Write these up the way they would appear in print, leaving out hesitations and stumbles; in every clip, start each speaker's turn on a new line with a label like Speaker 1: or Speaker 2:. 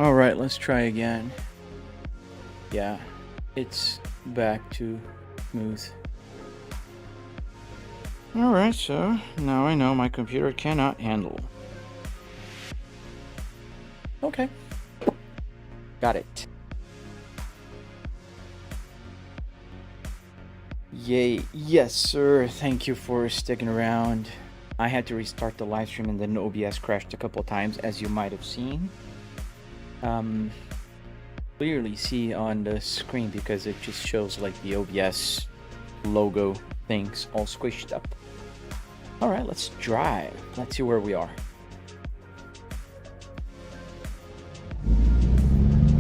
Speaker 1: Alright, let's try again. Yeah, it's back to smooth. Alright, so now I know my computer cannot handle. Okay. Got it. Yay. Yes, sir. Thank you for sticking around. I had to restart the live stream and then OBS crashed a couple times, as you might have seen. Clearly see on the screen because it just shows like the OBS logo things all squished up. Alright, let's drive. Let's see where we are.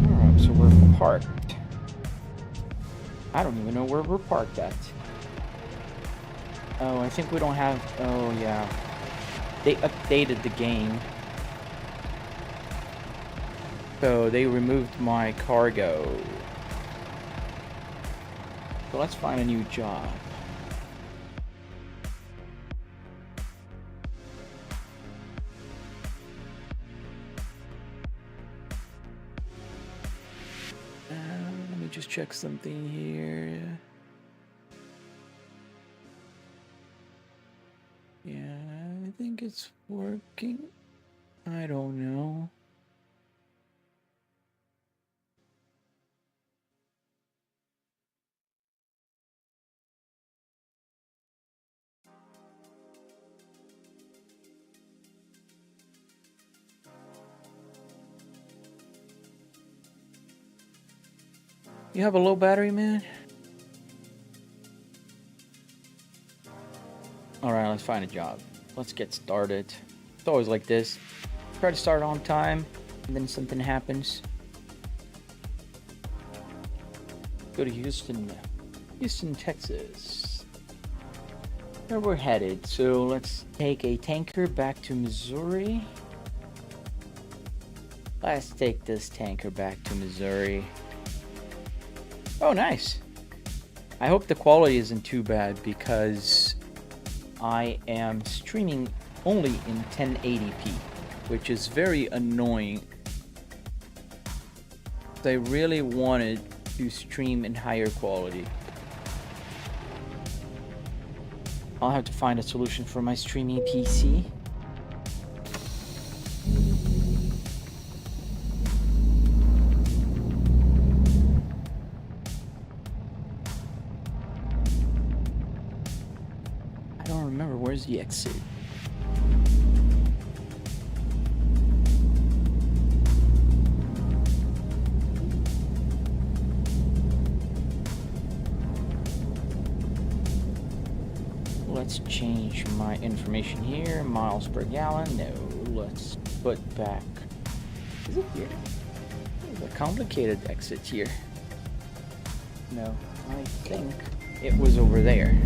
Speaker 1: Alright, so we're parked. I don't even know where we're parked at. Oh, I think we don't have... Oh, yeah. They updated the game. So they removed my cargo. So let's find a new job. Let me just check something here. Yeah, I think it's working. I don't know. You have a low battery, man? Alright, let's find a job. Let's get started. It's always like this. Try to start on time, and then something happens. Go to Houston, Texas. Where we're headed. So let's take a tanker back to Missouri. Let's take this tanker back to Missouri. Oh, nice. I hope the quality isn't too bad because I am streaming only in 1080p, which is very annoying. I really wanted to stream in higher quality. I'll have to find a solution for my streaming PC. I don't remember where's the exit. Let's change my information here. Miles per gallon. No, let's put back. Is it here? There's a complicated exit here. No, I think it was over there.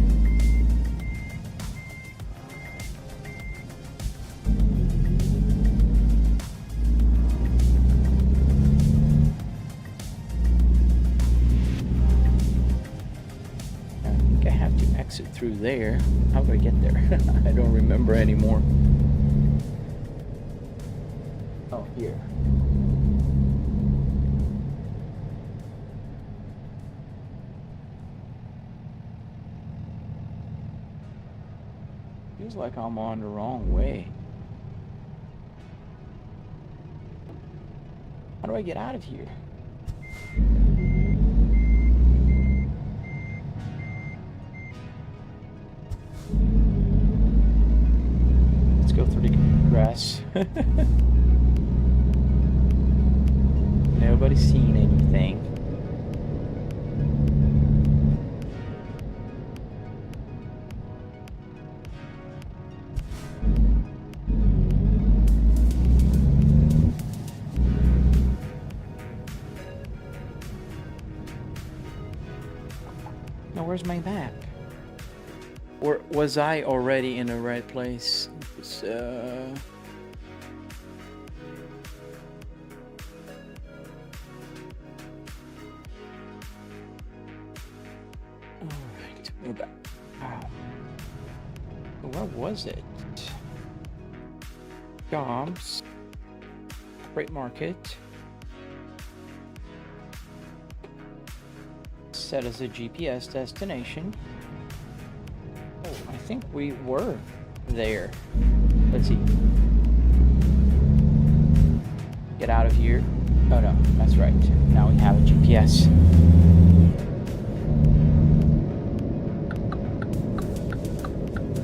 Speaker 1: Exit through there. How do I get there? I don't remember anymore. Oh, here. Feels like I'm on the wrong way. How do I get out of here? Go through the grass. Nobody's seen anything. Now, where's my map? Or was I already in the right place? Alright, we're back. Where was it? Jobs. Freight market. set as a GPS destination. Oh, I think we were there. Let's see. Get out of here. Oh no, that's right. Now we have a GPS.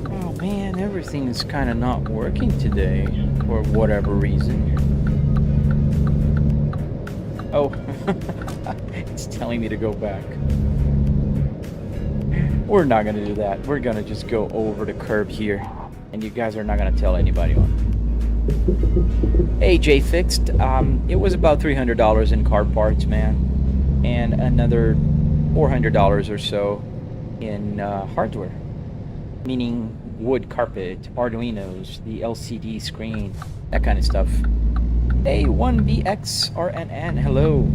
Speaker 1: Oh man, everything is kind of not working today for whatever reason. Oh, it's telling me to go back. We're not gonna do that. We're gonna just go over the curb here, and you guys are not gonna tell anybody on. Hey, Jay Fixed. It was about $300 in car parts, man, and another $400 or so in hardware, meaning wood carpet, Arduinos, the LCD screen, that kind of stuff. Hey, 1BXRNN, hello.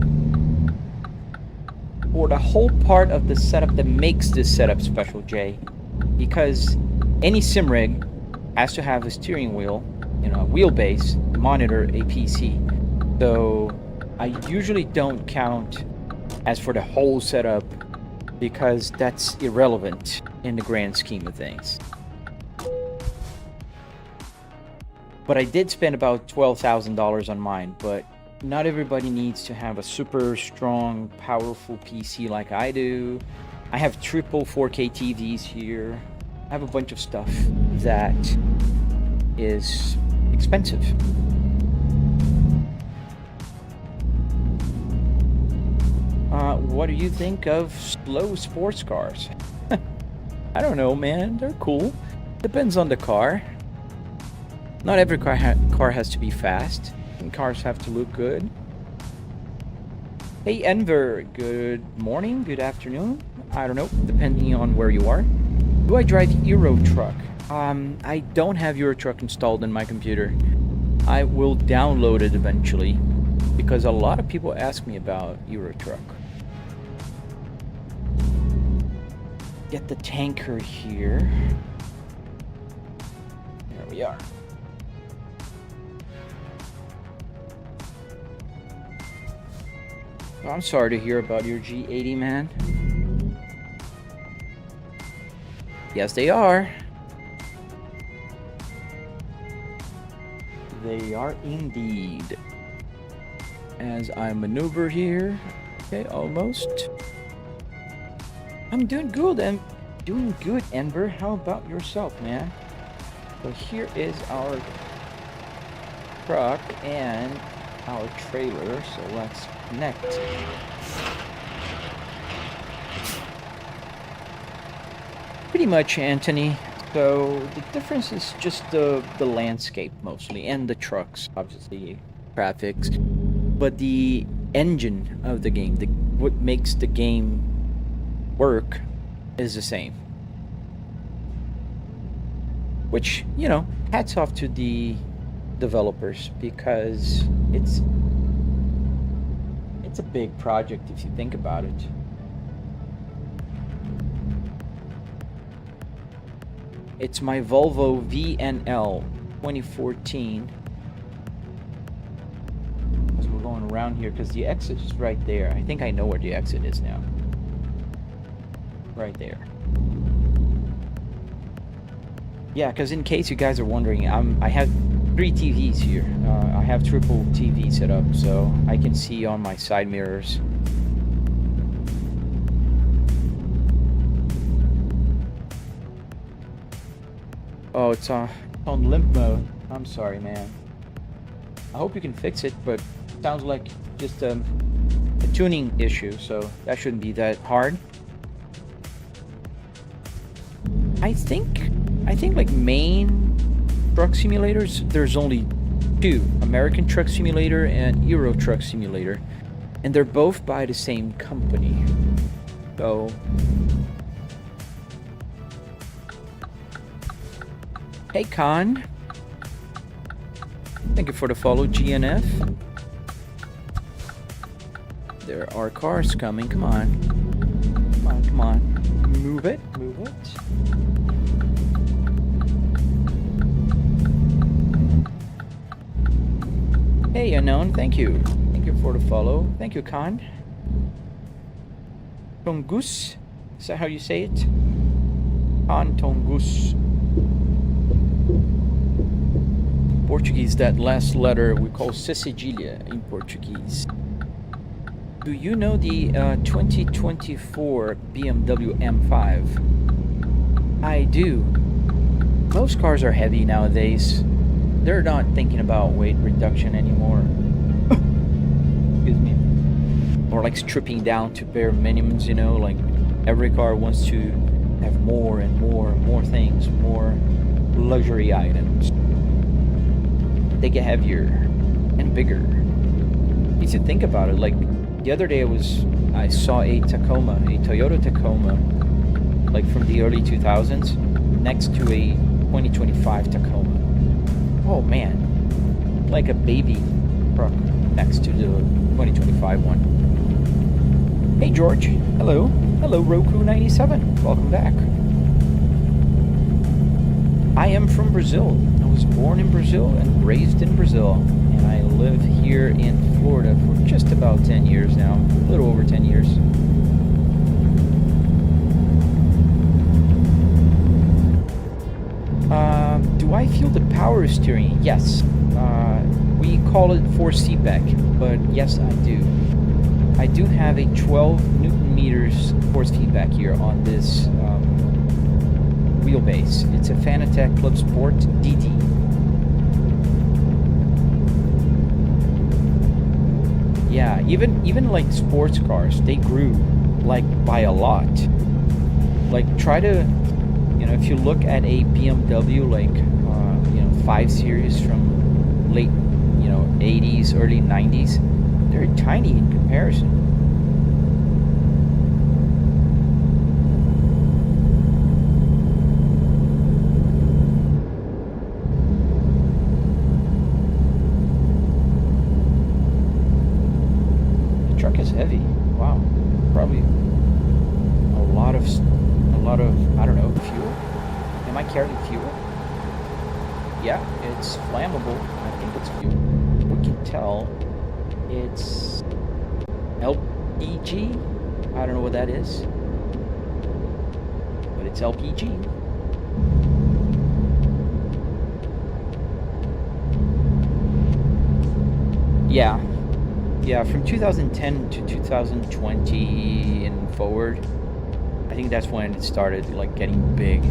Speaker 1: For the whole part of the setup that makes this setup special, Jay, because any sim rig has to have a steering wheel, you know, a wheelbase to monitor a PC. So I usually don't count as for the whole setup because that's irrelevant in the grand scheme of things. But I did spend about $12,000 on mine, but not everybody needs to have a super strong, powerful PC like I do. I have triple 4K TVs here. I have a bunch of stuff that is expensive. What do you think of slow sports cars? I don't know, man. They're cool. Depends on the car. Not every car has to be fast. And cars have to look good. Hey Enver, good morning, good afternoon. I don't know, depending on where you are. Do I drive Euro Truck? I don't have Euro Truck installed in my computer. I will download it eventually because a lot of people ask me about Euro Truck. Get the tanker here. There we are. I'm sorry to hear about your G80, man. Yes, they are. They are indeed. As I maneuver here. Okay, almost. I'm doing good, Enver. How about yourself, man? So here is our truck and our trailer. So let's connect. Pretty much, Anthony. So the difference is just the landscape mostly, and the trucks, obviously, graphics, but the engine of the game, what makes the game work, is the same. Which, you know, hats off to the developers because it's a big project if you think about it. It's my Volvo VNL 2014. As we're going around here, because the exit is right there. I think I know where the exit is now. Right there. Yeah, because in case you guys are wondering, I have 3 TVs here. I have triple TV set up, so I can see on my side mirrors. Oh, it's on limp mode. I'm sorry, man. I hope you can fix it, but it sounds like just a tuning issue, so that shouldn't be that hard. I think like main truck simulators, there's only 2, American Truck Simulator and Euro Truck Simulator, and they're both by the same company. So hey Khan, thank you for the follow, GNF. There are cars coming, come on. Come on, come on. Move it, move it. Hey Unknown, thank you. Thank you for the follow. Thank you, Khan. Tongus? Is that how you say it? Tongus. Portuguese, that last letter we call cedilha in Portuguese. Do you know the 2024 BMW M5? I do. Most cars are heavy nowadays. They're not thinking about weight reduction anymore. Excuse me. Or like stripping down to bare minimums, you know, like every car wants to have more and more things, more luxury items. They get heavier and bigger. If you think about it, like the other day I saw a Toyota Tacoma, like from the early 2000s, next to a 2025 Tacoma. Oh man, like a baby truck next to the 2025 one. Hey George, hello. Hello Roku97, welcome back. I am from Brazil. I was born in Brazil and raised in Brazil. And I live here in Florida for just about 10 years now. A little over 10 years. Do I feel the power steering? Yes. We call it force feedback, but yes, I do. I do have a 12 Newton meters force feedback here on this wheelbase. It's a Fanatec Club Sport DD. Yeah, even like sports cars, they grew like by a lot. Like try to, you know, if you look at a BMW like 5 Series from late 80s, early 90s, they're tiny in comparison. Is heavy. Wow. Probably a lot of I don't know, fuel. Am I carrying fuel? Yeah, it's flammable. I think it's fuel. We can tell it's LPG. I don't know what that is, but it's LPG. Yeah, from 2010 to 2020 and forward, I think that's when it started like getting big.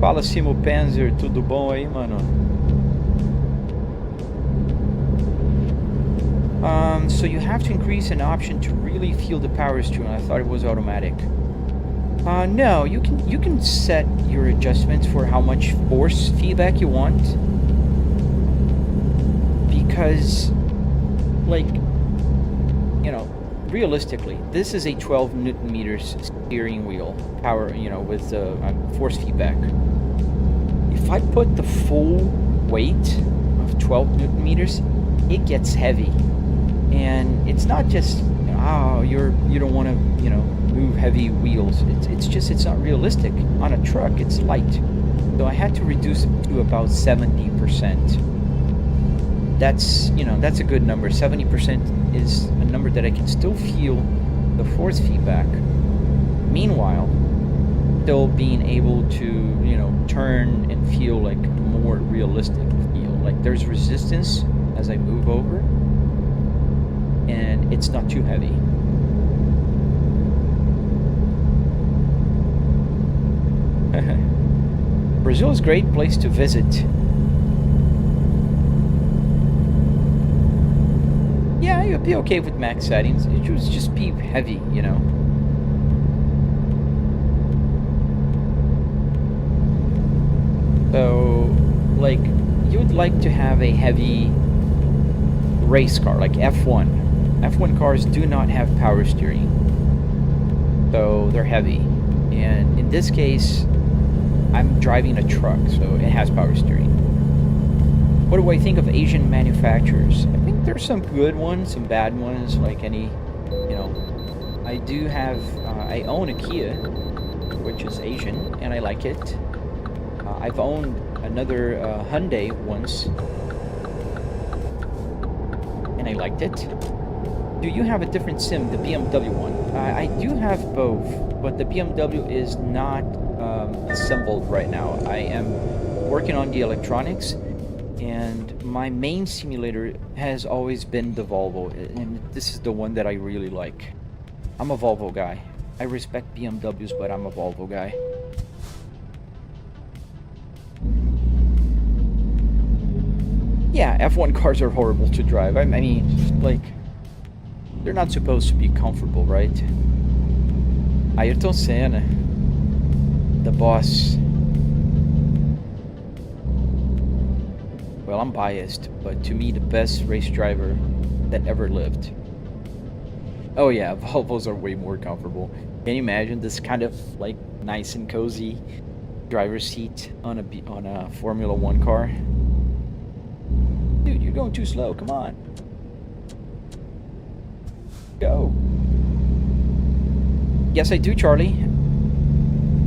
Speaker 1: Fala Simo Panzer, tudo bom aí, mano? So you have to increase an option to really feel the power steering. I thought it was automatic. No, you can set your adjustments for how much force feedback you want, because like, realistically, this is a 12 Newton meters steering wheel power, with force feedback. If I put the full weight of 12 Newton meters, it gets heavy. And it's not just, you don't want to, move heavy wheels. It's not realistic. On a truck, it's light. So I had to reduce it to about 70%. That's a good number. 70% is a number that I can still feel the force feedback. Meanwhile, still being able to, turn and feel like a more realistic feel. Like there's resistance as I move over, and it's not too heavy. Brazil is a great place to visit. Yeah, you'd be okay with max settings. It should just be heavy, So, like, you would like to have a heavy race car, like F1. F1 cars do not have power steering, so they're heavy. And in this case, I'm driving a truck, so it has power steering. What do I think of Asian manufacturers? I think there's some good ones, some bad ones, like any, I do have, I own a Kia, which is Asian, and I like it. I've owned another Hyundai once, and I liked it. do you have a different sim, the BMW one? I do have both, but the BMW is not assembled right now. I am working on the electronics, and my main simulator has always been the Volvo, and this is the one that I really like. I'm a Volvo guy. I respect BMWs, but I'm a Volvo guy. Yeah, F1 cars are horrible to drive. I mean, like, they're not supposed to be comfortable, right? Ayrton Senna, the boss. Well, I'm biased, but to me, the best race driver that ever lived. Oh yeah, Volvos are way more comfortable. Can you imagine this kind of like nice and cozy driver's seat on a Formula One car? Dude, you're going too slow. Come on. Go. Yes, I do, Charlie.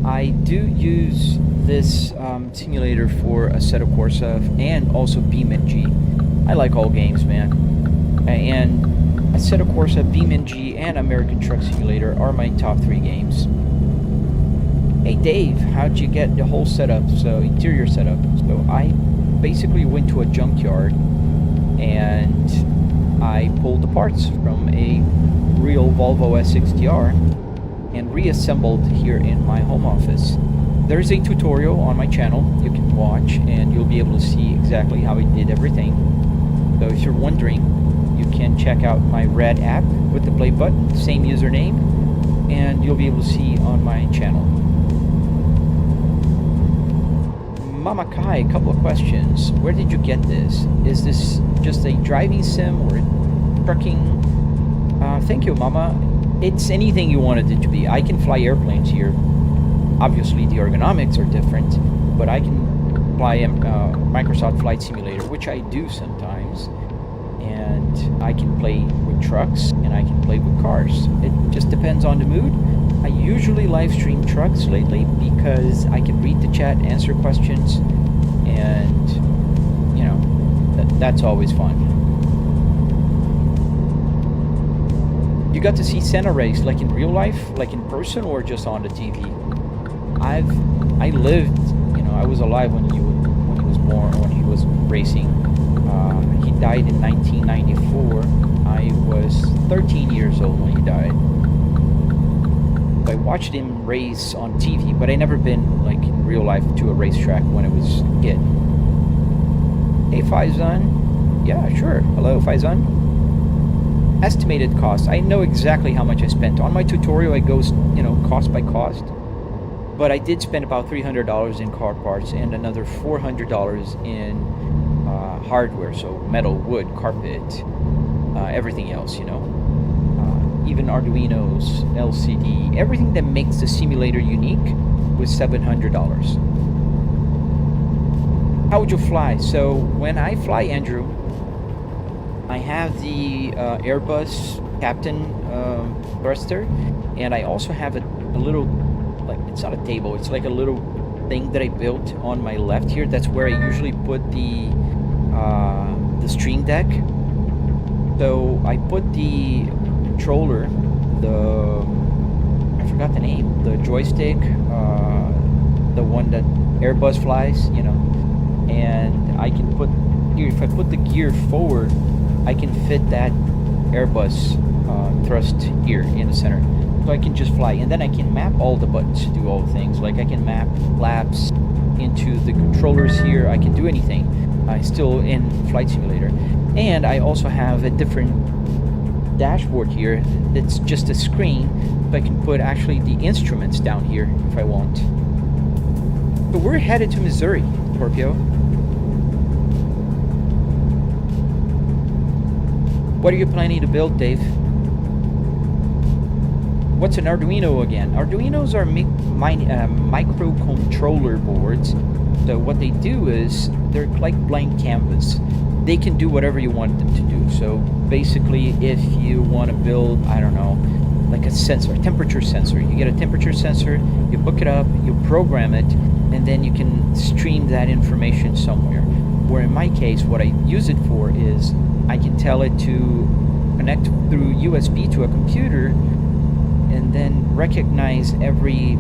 Speaker 1: I do use this simulator for Assetto Corsa and also BeamNG. I like all games, man. And Assetto Corsa, BeamNG, and American Truck Simulator are my top 3 games. Hey Dave, how'd you get the whole setup, interior setup? So I basically went to a junkyard and I pulled the parts from a real Volvo S60R and reassembled here in my home office. There's a tutorial on my channel you can watch and you'll be able to see exactly how I did everything. So if you're wondering, you can check out my red app with the play button, same username, and you'll be able to see on my channel. Mama Kai, a couple of questions. Where did you get this? Is this just a driving sim or trucking? Thank you, Mama. It's anything you wanted it to be. I can fly airplanes here. Obviously, the ergonomics are different, but I can fly Microsoft Flight Simulator, which I do sometimes. And I can play with trucks and I can play with cars. It just depends on the mood. I usually live stream trucks lately because I can read the chat, answer questions, and you know, that's always fun. You got to see Senna race like in real life, like in person, or just on the TV? I lived, you know, I was alive when he was born, when he was racing. He died in 1994. I was 13 years old when he died. I watched him race on TV, but I never been like in real life to a racetrack when I was a kid. Hey Faizan, yeah, sure. Hello Faizan. Estimated cost. I know exactly how much I spent on my tutorial. It goes, you know, cost by cost. But I did spend about $300 in car parts and another $400 in hardware, so metal, wood, carpet, everything else, you know. Even Arduinos, LCD, everything that makes the simulator unique was $700. How would you fly? So when I fly, Andrew, I have the Airbus Captain thruster, and I also have a little, like, it's not a table, it's like a little thing that I built on my left here. That's where I usually put the Stream Deck. So I put the controller, I forgot the name, the joystick, the one that Airbus flies, you know, and I can put here, if I put the gear forward, I can fit that Airbus thrust here in the center. So I can just fly, and then I can map all the buttons to do all the things. Like I can map flaps into the controllers here. I can do anything. Still in Flight Simulator. And I also have a different dashboard here that's just a screen, so I can put actually the instruments down here if I want. So we're headed to Missouri, Scorpio. What are you planning to build, Dave? What's an Arduino again? Arduinos are microcontroller boards. So what they do is they're like blank canvas. They can do whatever you want them to do. So basically, if you want to build, I don't know, like a sensor, temperature sensor, you get a temperature sensor, you hook it up, you program it, and then you can stream that information somewhere. Where in my case, what I use it for is I can tell it to connect through USB to a computer and then recognize every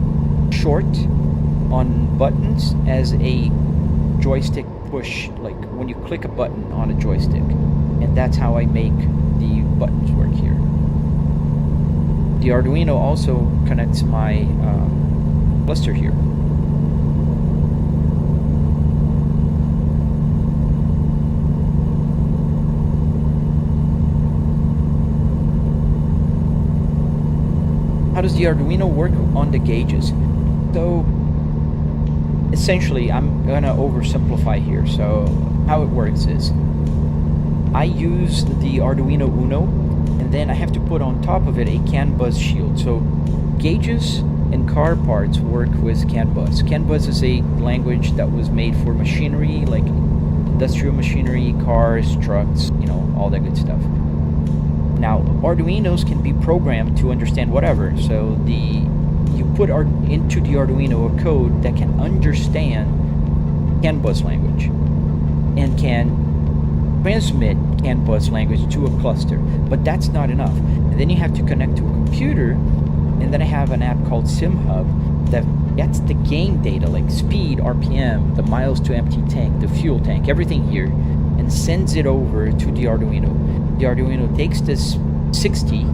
Speaker 1: short on buttons as a joystick push, like when you click a button on a joystick. And that's how I make the buttons work here. The Arduino also connects my cluster here. How does the Arduino work on the gauges? So essentially, I'm gonna oversimplify here. So how it works is I use the Arduino Uno, and then I have to put on top of it a CAN bus shield. So gauges and car parts work with CAN bus. CAN bus is a language that was made for machinery, like industrial machinery, cars, trucks, you know, all that good stuff. Now, Arduinos can be programmed to understand whatever. So you put into the Arduino a code that can understand CAN bus language and can transmit CAN bus language to a cluster. But that's not enough. And then you have to connect to a computer, and then I have an app called SimHub that gets the game data, like speed, RPM, the miles to empty tank, the fuel tank, everything here, and sends it over to the Arduino. The Arduino takes this 70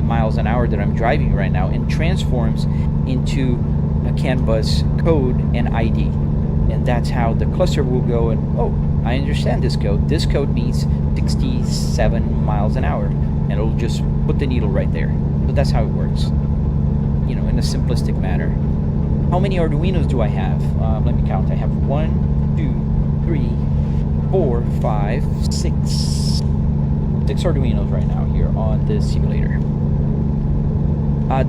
Speaker 1: miles an hour that I'm driving right now and transforms into a CAN bus code and ID. And that's how the cluster will go and, oh, I understand this code. This code means 67 miles an hour. And it'll just put the needle right there. So that's how it works, you know, in a simplistic manner. How many Arduinos do I have? Let me count. I have 1, 2, 3, 4, 5, 6 Arduinos right now here on this simulator.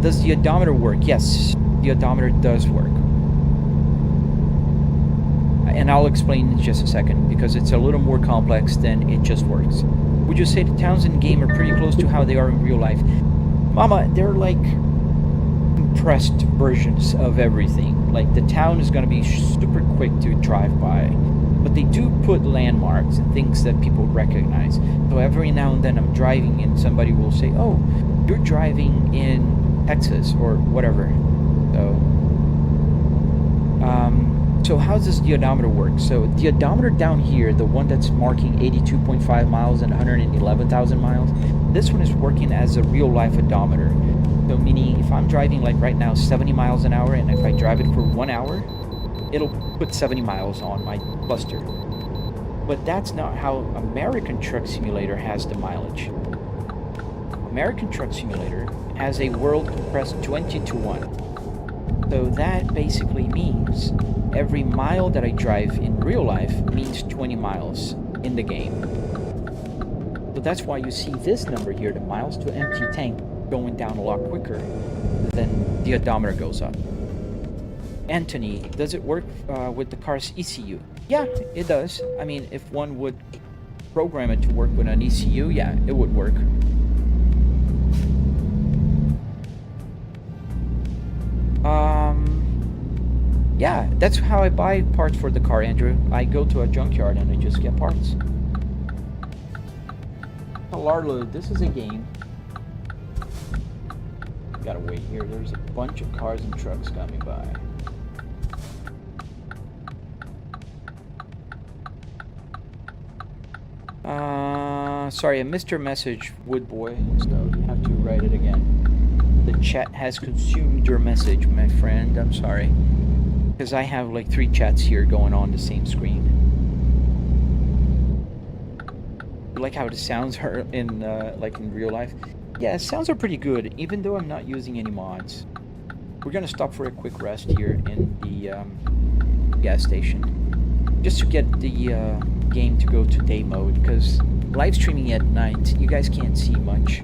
Speaker 1: Does the odometer work? Yes, the odometer does work. And I'll explain in just a second, because it's a little more complex than it just works. Would you say the towns in game are pretty close to how they are in real life? Mama, they're like compressed versions of everything. Like the town is going to be super quick to drive by, but they do put landmarks and things that people recognize. So every now and then I'm driving and somebody will say, oh, you're driving in Texas or whatever. So how does the odometer work? So the odometer down here, the one that's marking 82.5 miles and 111,000 miles, this one is working as a real life odometer. So meaning if I'm driving like right now 70 miles an hour, and if I drive it for 1 hour, it'll put 70 miles on my cluster. But that's not how American Truck Simulator has the mileage. American Truck Simulator has a world compressed 20-to-1. So that basically means every mile that I drive in real life means 20 miles in the game. So that's why you see this number here, the miles to empty tank, going down a lot quicker than the odometer goes up. Anthony, does it work with the car's ECU? Yeah, it does. I mean, if one would program it to work with an ECU, yeah, it would work. Yeah, that's how I buy parts for the car, Andrew. I go to a junkyard and I just get parts. Larlo, this is a game. Gotta wait here. There's a bunch of cars and trucks coming by. Sorry, I missed your message, Woodboy, so you have to write it again. The chat has consumed your message, my friend. I'm sorry. Because I have like 3 chats here going on the same screen. You like how the sounds are in, like in real life? Yeah, sounds are pretty good, even though I'm not using any mods. We're gonna stop for a quick rest here in the gas station. Just to get the game to go to day mode, because live streaming at night, you guys can't see much.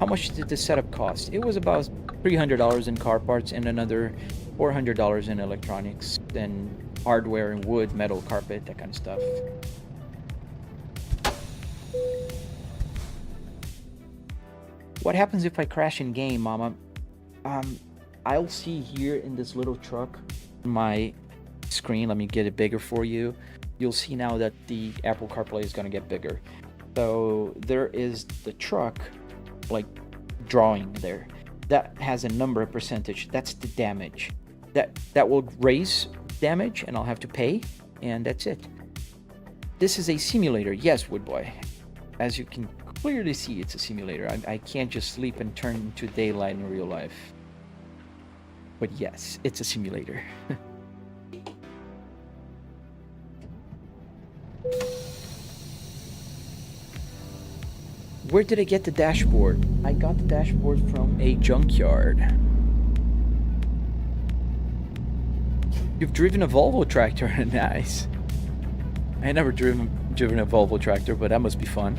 Speaker 1: How much did the setup cost? It was about $300 in car parts and another $400 in electronics, then hardware and wood, metal, carpet, that kind of stuff. What happens if I crash in game, Mama? I'll see here in this little truck my screen. Let me get it bigger for you. You'll see now that the Apple CarPlay is going to get bigger. So there is the truck, like drawing there. That has a number, a percentage. That's the damage. That will raise damage, and I'll have to pay, and that's it. This is a simulator. Yes, Woodboy. As you can clearly see, it's a simulator. I can't just sleep and turn into daylight in real life. But yes, it's a simulator. Where did I get the dashboard? I got the dashboard from a junkyard. You've driven a Volvo tractor. Nice. I never driven a Volvo tractor, but that must be fun.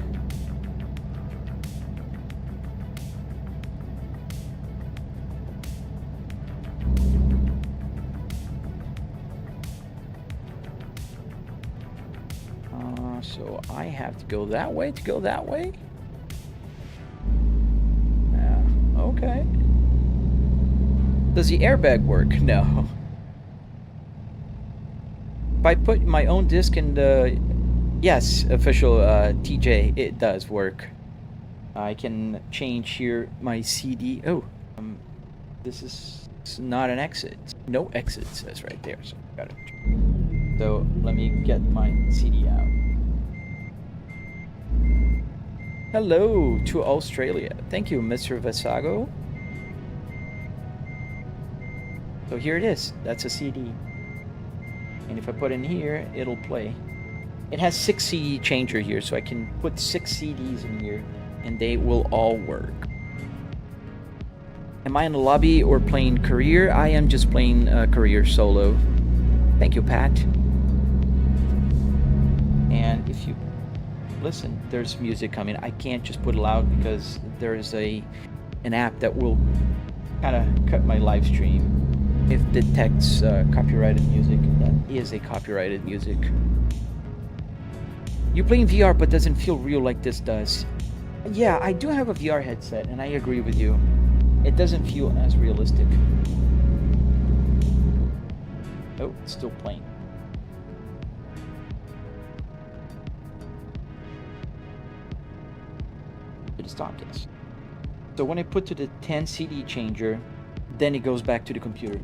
Speaker 1: So I have to go that way to go that way? Okay. Does the airbag work? No. If I put my own disc in the... Yes, official TJ, it does work. I can change here my CD. Oh, this is not an exit. No exit says right there, so got it. So let me get my CD out. Hello to Australia. Thank you, Mr. Vesago. So here it is. That's a CD. And if I put in here, it'll play. It has 6 CD changer here, so I can put 6 CDs in here, and they will all work. Am I in the lobby or playing career? I am just playing career solo. Thank you, Pat. And if you listen, there's music coming. I can't just put it loud because there is an app that will kind of cut my live stream if it detects copyrighted music. That is a copyrighted music. You play in VR but doesn't feel real like this does. Yeah, I do have a VR headset, and I agree with you. It doesn't feel as realistic. Oh, it's still playing. Stop this. So when I put to the 10 CD changer, then it goes back to the computer.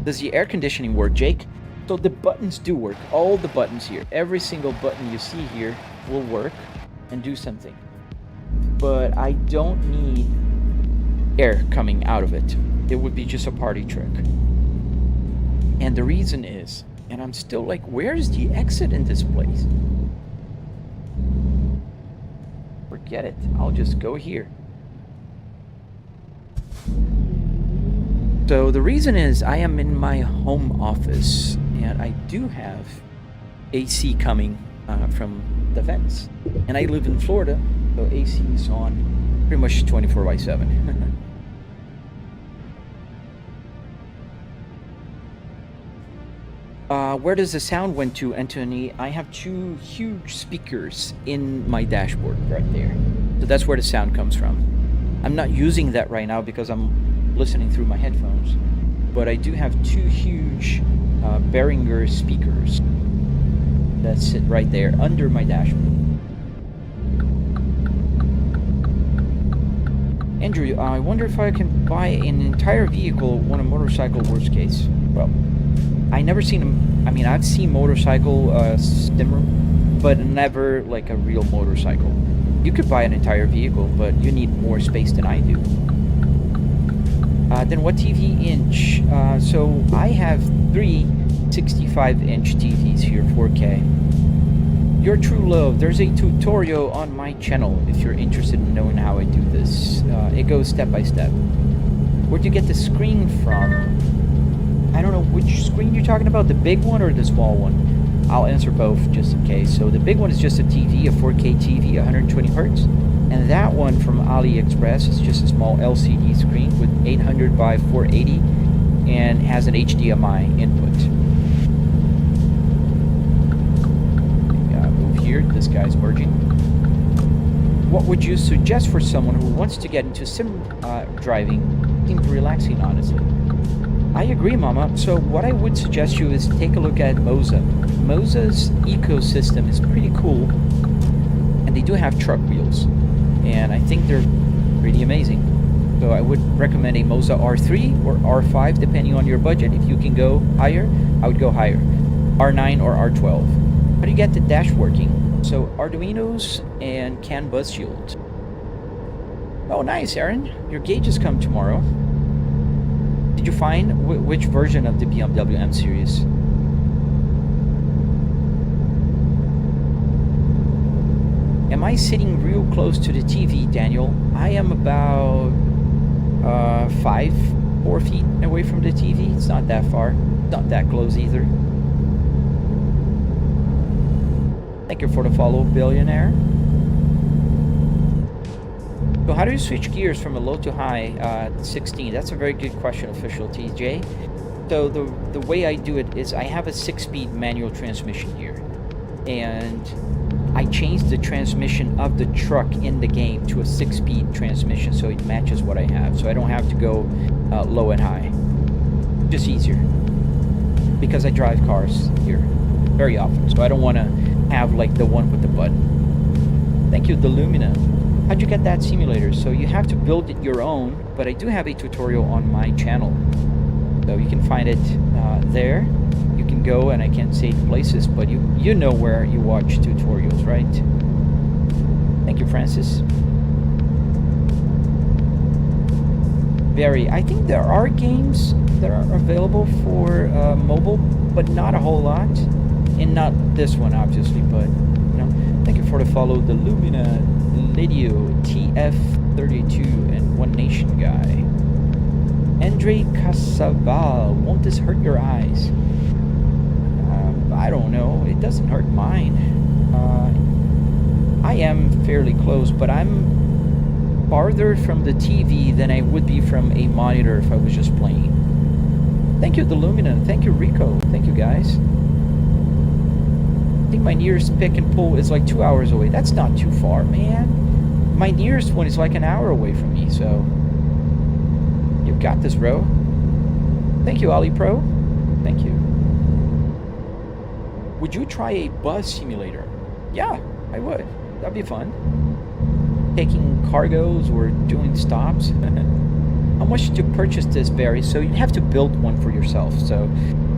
Speaker 1: Does the air conditioning work, Jake? So the buttons do work. All the buttons here, every single button you see here will work and do something. But I don't need air coming out of it. It would be just a party trick. And the reason is, and I'm still like, where's the exit in this place? Forget it. I'll just go here. So the reason is I am in my home office, and I do have AC coming from the vents. And I live in Florida, so AC is on pretty much 24/7. Where does the sound went to, Anthony? I have 2 huge speakers in my dashboard right there. So that's where the sound comes from. I'm not using that right now because I'm listening through my headphones. But I do have 2 huge Behringer speakers that sit right there under my dashboard. Andrew, I wonder if I can buy an entire vehicle on a motorcycle worst case. Well, I never seen them. I mean, I've seen motorcycle simmer, but never like a real motorcycle. You could buy an entire vehicle, but you need more space than I do. Then what TV inch? So I have 3 65-inch TVs here, 4K. Your True Love, there's a tutorial on my channel if you're interested in knowing how I do this. It goes step by step. Where'd you get the screen from? I don't know which screen you're talking about, the big one or the small one. I'll answer both just in case. So the big one is just a TV, a 4K TV, 120 Hertz. And that one from AliExpress is just a small LCD screen with 800 by 480 and has an HDMI input. Move here, this guy's merging. What would you suggest for someone who wants to get into sim driving? Seems relaxing, honestly. I agree, Mama. So what I would suggest you is take a look at Moza. Moza's ecosystem is pretty cool, and they do have truck wheels, and I think they're pretty amazing. So I would recommend a Moza R3 or R5 depending on your budget. If you can go higher, I would go higher. R9 or R12. How do you get the dash working? So Arduinos and CAN bus shield. Oh nice, Aaron. Your gauges come tomorrow. Did you find which version of the BMW M Series? Am I sitting real close to the TV, Daniel? I am about 4 feet away from the TV. It's not that far. Not that close either. Thank you for the follow, billionaire. So how do you switch gears from a low to high 16? That's a very good question, official TJ. So the way I do it is I have a 6-speed manual transmission here, and I changed the transmission of the truck in the game to a 6-speed transmission so it matches what I have. So I don't have to go low and high. Just easier. Because I drive cars here very often. So I don't want to have like the one with the button. Thank you, Delumina. How'd you get that simulator? So you have to build it your own, but I do have a tutorial on my channel. So you can find it there. You can go, and I can't say the places, but you know where you watch tutorials, right? Thank you, Francis. I think there are games that are available for mobile, but not a whole lot. And not this one, obviously, but, you know. Thank you for the follow, the Lumina, Lydio, TF32, and One Nation guy. Andre Casaval, won't this hurt your eyes? I don't know. It doesn't hurt mine. I am fairly close, but I'm farther from the TV than I would be from a monitor if I was just playing. Thank you, Delumina. Thank you, Rico. Thank you, guys. I think my nearest pick and pull is like 2 hours away. That's not too far, man. My nearest one is like an hour away from me, so you've got this, bro. Thank you, Ali Pro. Thank you. Would you try a bus simulator? Yeah, I would. That'd be fun. Taking cargoes or doing stops. How much to purchase this, Barry? So you'd have to build one for yourself. So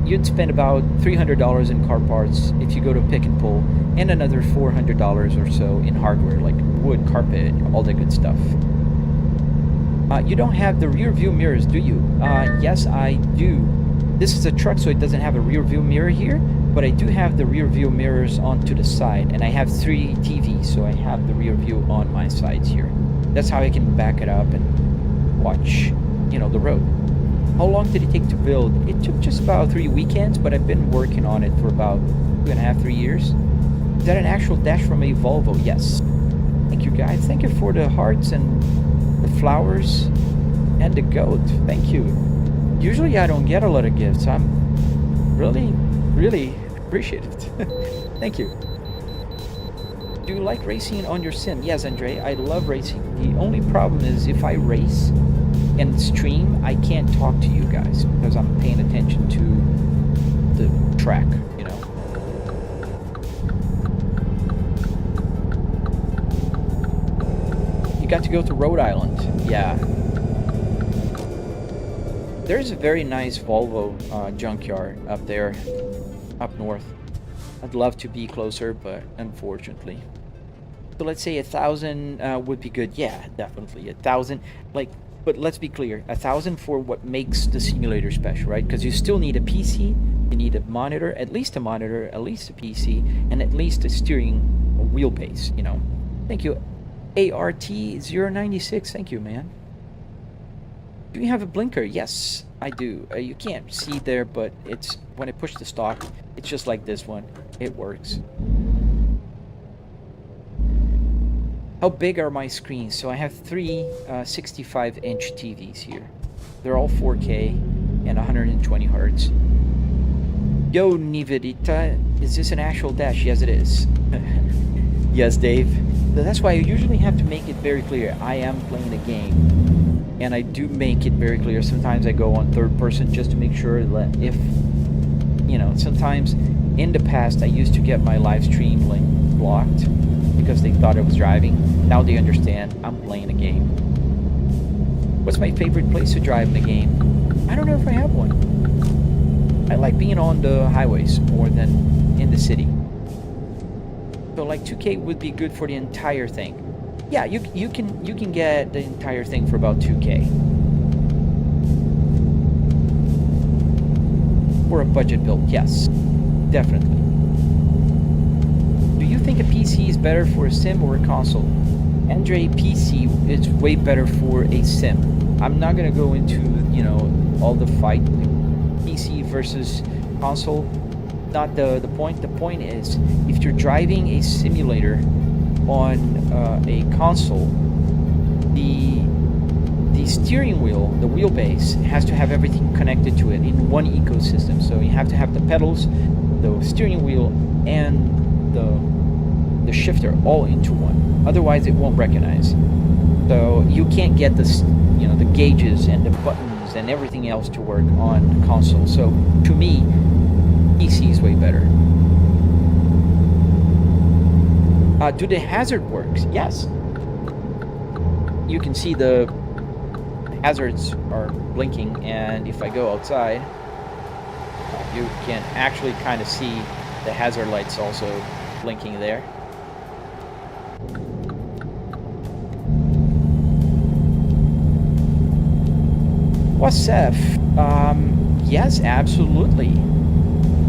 Speaker 1: you'd spend about $300 in car parts if you go to pick and pull, and another $400 or so in hardware like wood, carpet, all that good stuff. You don't have the rear view mirrors, do you? Yes, I do. This is a truck, so it doesn't have a rear view mirror here, but I do have the rear view mirrors onto the side, and I have 3 TVs, so I have the rear view on my sides here. That's how I can back it up and watch, you know, the road. How long did it take to build? It took just about 3 weekends, but I've been working on it for about 2.5, 3 years. Is that an actual dash from a Volvo? Yes. Thank you, guys. Thank you for the hearts and the flowers and the goat. Thank you. Usually I don't get a lot of gifts. I'm really appreciative. Thank you. Do you like racing on your sim? Yes, Andre, I love racing. The only problem is if I race and stream, I can't talk to you guys because I'm paying attention to the track, you know. You got to go to Rhode Island. Yeah. There's a very nice Volvo junkyard up there, up north. I'd love to be closer, but unfortunately. So let's say 1,000 would be good. Yeah, definitely 1,000. Like, but let's be clear, 1,000 for what makes the simulator special, right? Because you still need a PC, you need a monitor, at least a PC, and at least a steering wheelbase. You know. Thank you, ART096. Thank you, man. Do you have a blinker? Yes, I do. You can't see there, but it's when I push the stock, it's just like this one. It works. How big are my screens? So I have 3 65-inch TVs here. They're all 4K and 120 hertz. Yo, Nivedita, is this an actual dash? Yes, it is. Yes, Dave. So that's why I usually have to make it very clear. I am playing a game. And I do make it very clear. Sometimes I go on third person just to make sure that if, you know, sometimes In the past, I used to get my live stream link blocked because they thought I was driving. Now they understand I'm playing a game. What's my favorite place to drive in the game? I don't know if I have one. I like being on the highways more than in the city. So like 2K would be good for the entire thing. Yeah, you can get the entire thing for about 2K. For a budget build, yes, definitely. Do you think a PC is better for a sim or a console? Andre, PC is way better for a sim. I'm not gonna go into, you know, all the fight, PC versus console. Not the point. The point is, if you're driving a simulator on a console, the steering wheel, the wheelbase, has to have everything connected to it in one ecosystem. So you have to have the pedals, the steering wheel, and the shifter all into one. Otherwise, it won't recognize. So you can't get this, you know, the gauges and the buttons and everything else to work on console. So to me, PC is way better. Do the hazard works? Yes. You can see the hazards are blinking, and if I go outside, you can actually kind of see the hazard lights also blinking there. Wasef, yes, absolutely.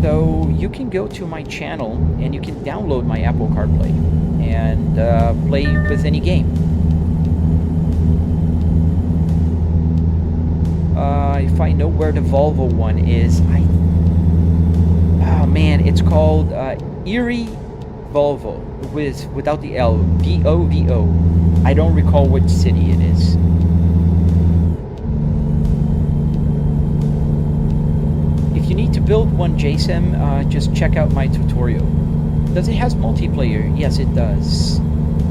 Speaker 1: So you can go to my channel and you can download my Apple CarPlay and play with any game. If I know where the Volvo one is, oh man, it's called Erie Volvo without the L, VOVO. I don't recall which city it is. If you need to build one JSIM, just check out my tutorial. Does it have multiplayer? Yes, it does.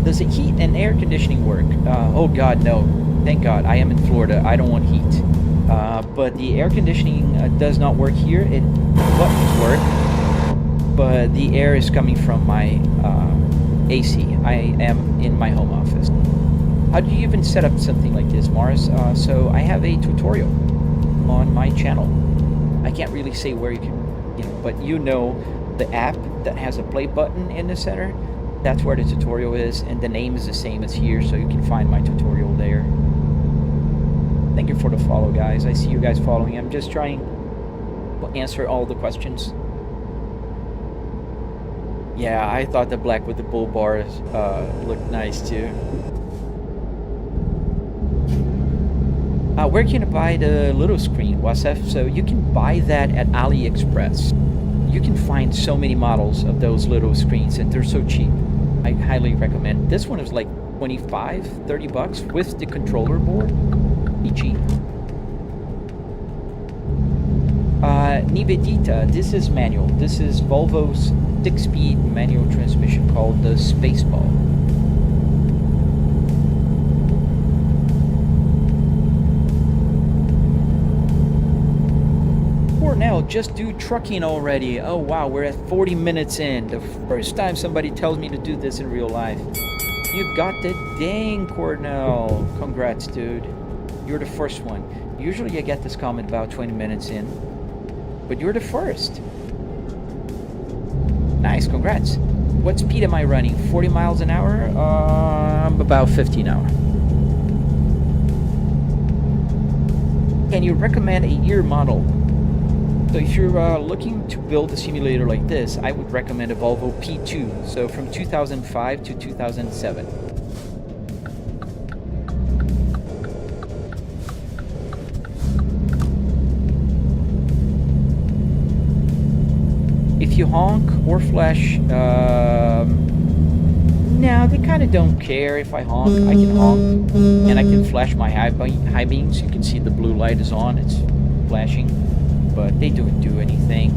Speaker 1: Does it heat and air conditioning work? Oh God, no. Thank God, I am in Florida. I don't want heat. But the air conditioning does not work here. Buttons work, but the air is coming from my AC. I am in my home office. How do you even set up something like this, Mars? So I have a tutorial on my channel. I can't really say where you can, you know, but you know the app that has a play button in the center, that's where the tutorial is, and the name is the same as here, so you can find my tutorial there. Thank you for the follow, guys. I see you guys following. I'm just trying to answer all the questions. Yeah, I thought the black with the bull bars looked nice too. Where can I buy the little screen, Wasef? So you can buy that at AliExpress. You can find so many models of those little screens, and they're so cheap. I highly recommend. This one is like 25, 30 bucks with the controller board. Be cheap. Nivedita, this is manual. This is Volvo's 6-speed manual transmission called the Spaceball. Cornell, just do trucking already. Oh wow, we're at 40 minutes in. The first time somebody tells me to do this in real life. You got the dang, Cornell. Congrats, dude. You're the first one. Usually I get this comment about 20 minutes in, but you're the first. Nice, congrats. What speed am I running? 40 miles an hour? I'm about 50 now. Can you recommend a year model? So if you're looking to build a simulator like this, I would recommend a Volvo P2, so from 2005 to 2007. If you honk or flash, no, they kind of don't care if I honk. I can honk, and I can flash my high beams. You can see the blue light is on, it's flashing, but they don't do anything.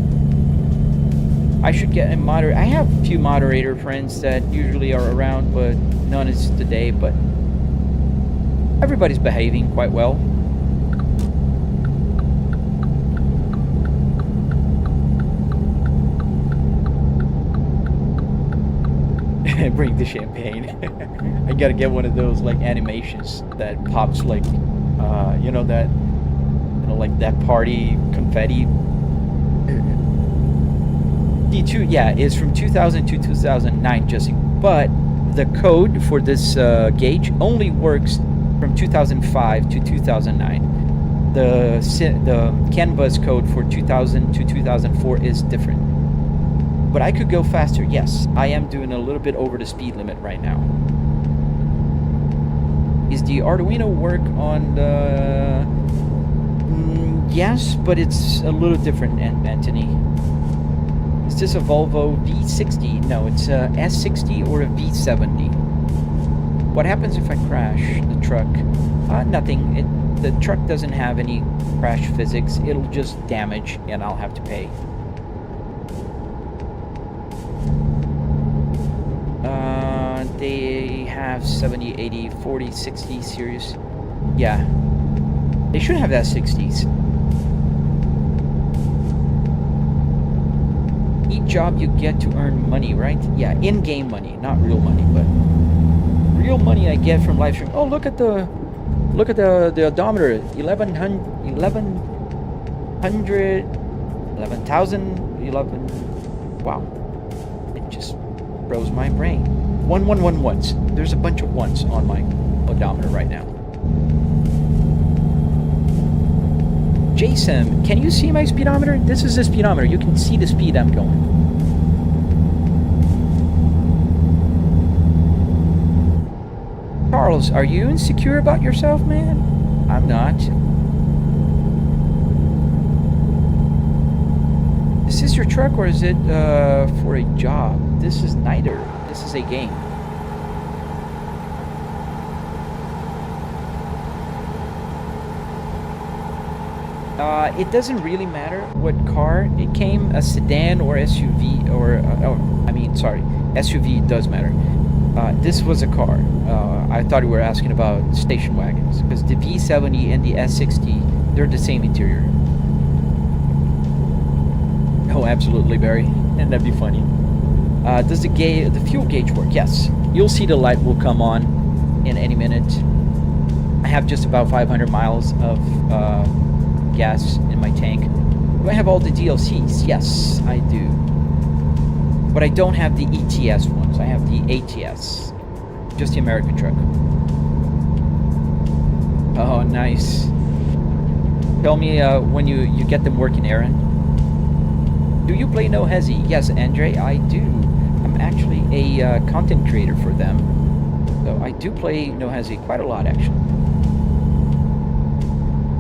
Speaker 1: I should get a moderator. I have a few moderator friends that usually are around, but none is today, but everybody's behaving quite well. Bring the champagne. I gotta get one of those like animations that pops like, you know that, like that party confetti. D2, yeah, is from 2000 to 2009, Jesse. But the code for this gauge only works from 2005 to 2009. The CAN bus code for 2000 to 2004 is different. But I could go faster. Yes, I am doing a little bit over the speed limit right now. Is the Arduino work on the... yes, but it's a little different, Anthony. Is this a Volvo V60? No, it's a S60 or a V70. What happens if I crash the truck? Nothing. The truck doesn't have any crash physics. It'll just damage, and I'll have to pay. They have 70, 80, 40, 60 series. Yeah. They should have that 60s. Each job you get to earn money, right? Yeah, in-game money, not real money, but real money I get from live stream. Oh, look at the odometer. 11,000, 11. Wow. It just froze my brain. 111 ones. There's a bunch of ones on my odometer right now. Jason, can you see my speedometer? This is the speedometer. You can see the speed I'm going. Charles, are you insecure about yourself, man? I'm not. Is this your truck or is it for a job? This is neither. This is a game. It doesn't really matter what car it came, a sedan or SUV, or SUV does matter. This was a car. I thought you were asking about station wagons, because the V70 and the S60, they're the same interior. Oh, absolutely, Barry. And that'd be funny. Does the fuel gauge work? Yes. You'll see the light will come on in any minute. I have just about 500 miles of gas in my tank. Do I have all the DLCs? Yes, I do. But I don't have the ETS ones. I have the ATS. Just the American truck. Oh, nice. Tell me when you get them working, Aaron. Do you play No Hesi? Yes, Andre, I do. I'm actually a content creator for them. So I do play No Hesi quite a lot, actually.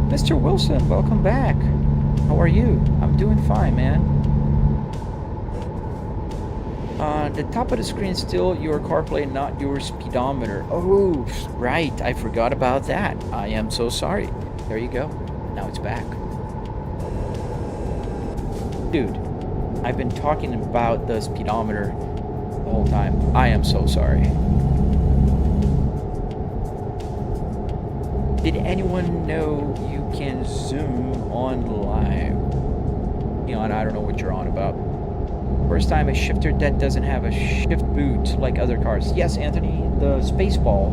Speaker 1: Mr. Wilson, welcome back. How are you? I'm doing fine, man. The top of the screen still your CarPlay, not your speedometer. Oh, right. I forgot about that. I am so sorry. There you go. Now it's back. Dude, I've been talking about the speedometer the whole time. I am so sorry. Did anyone know you can zoom on live? You know, and I don't know what you're on about. First time a shifter that doesn't have a shift boot like other cars. Yes, Anthony, the Spaceball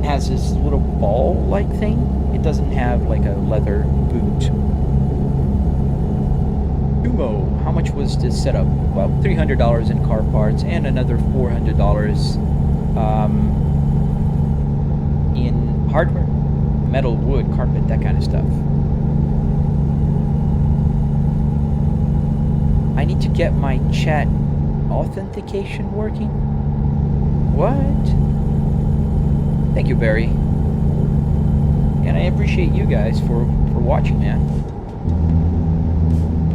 Speaker 1: has this little ball-like thing. It doesn't have like a leather boot. Sumo, how much was this setup? Well, $300 in car parts and another $400 in hardware. Metal, wood, carpet, that kind of stuff. I need to get my chat authentication working. What? Thank you, Barry. And I appreciate you guys for watching, man.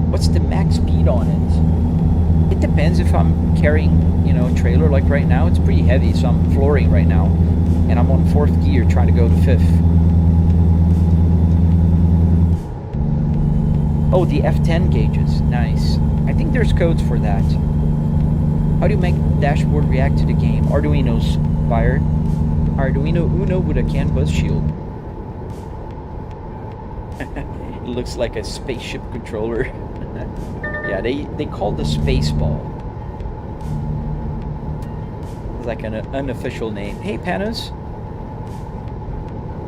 Speaker 1: What's the max speed on it? It depends if I'm carrying, you know, a trailer. Like right now, it's pretty heavy, so I'm flooring right now. And I'm on 4th gear trying to go to 5th. Oh, the F10 gauges. Nice. I think there's codes for that. How do you make the dashboard react to the game? Arduino's fired. Arduino Uno with a CAN bus shield. It looks like a spaceship controller. Yeah, they call the Spaceball. It's like an unofficial name. Hey, Panos.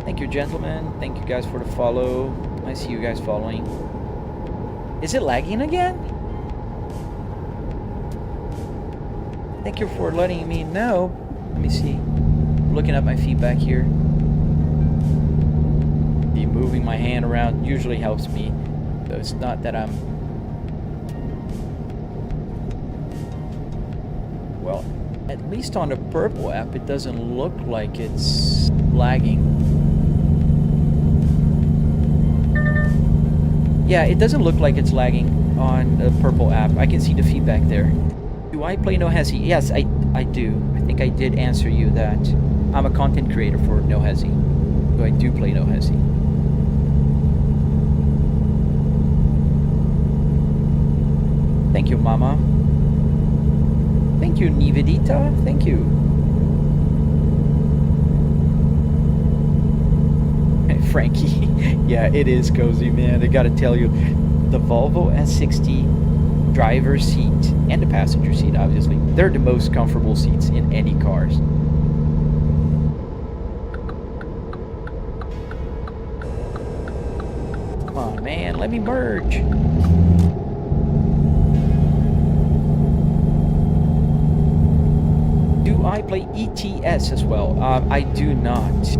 Speaker 1: Thank you, gentlemen. Thank you guys for the follow. I see you guys following. Is it lagging again? Thank you for letting me know. Let me see. Looking at my feedback here. The moving my hand around usually helps me. So it's not that I'm... Well, at least on the purple app, it doesn't look like it's lagging. Yeah, it doesn't look like it's lagging on the purple app. I can see the feedback there. Do I play No Hesi? Yes, I do. I think I did answer you that. I'm a content creator for No Hesi. So I do play No Hesi. Thank you, Mama. Thank you, Nivedita. Thank you. Frankie. Yeah, it is cozy, man. I gotta tell you, the Volvo S60 driver's seat and the passenger seat, obviously, they're the most comfortable seats in any cars. Come on, man, let me merge. Do I play ETS as well? I do not.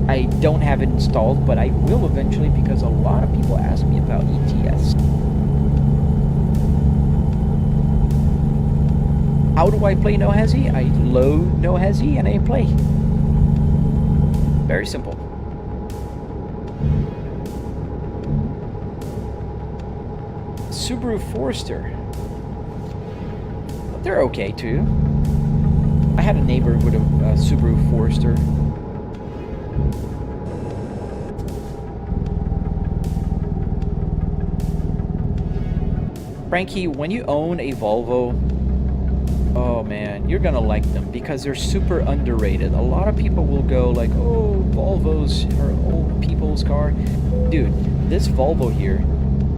Speaker 1: I don't have it installed, but I will eventually because a lot of people ask me about ETS. How do I play No Hesi? I load No Hesi and I play. Very simple. Subaru Forester. They're okay too. I had a neighbor with a Subaru Forester. Frankie, when you own a Volvo, oh man, you're gonna like them because they're super underrated. A lot of people will go like, oh, Volvos are old people's car. Dude, this Volvo here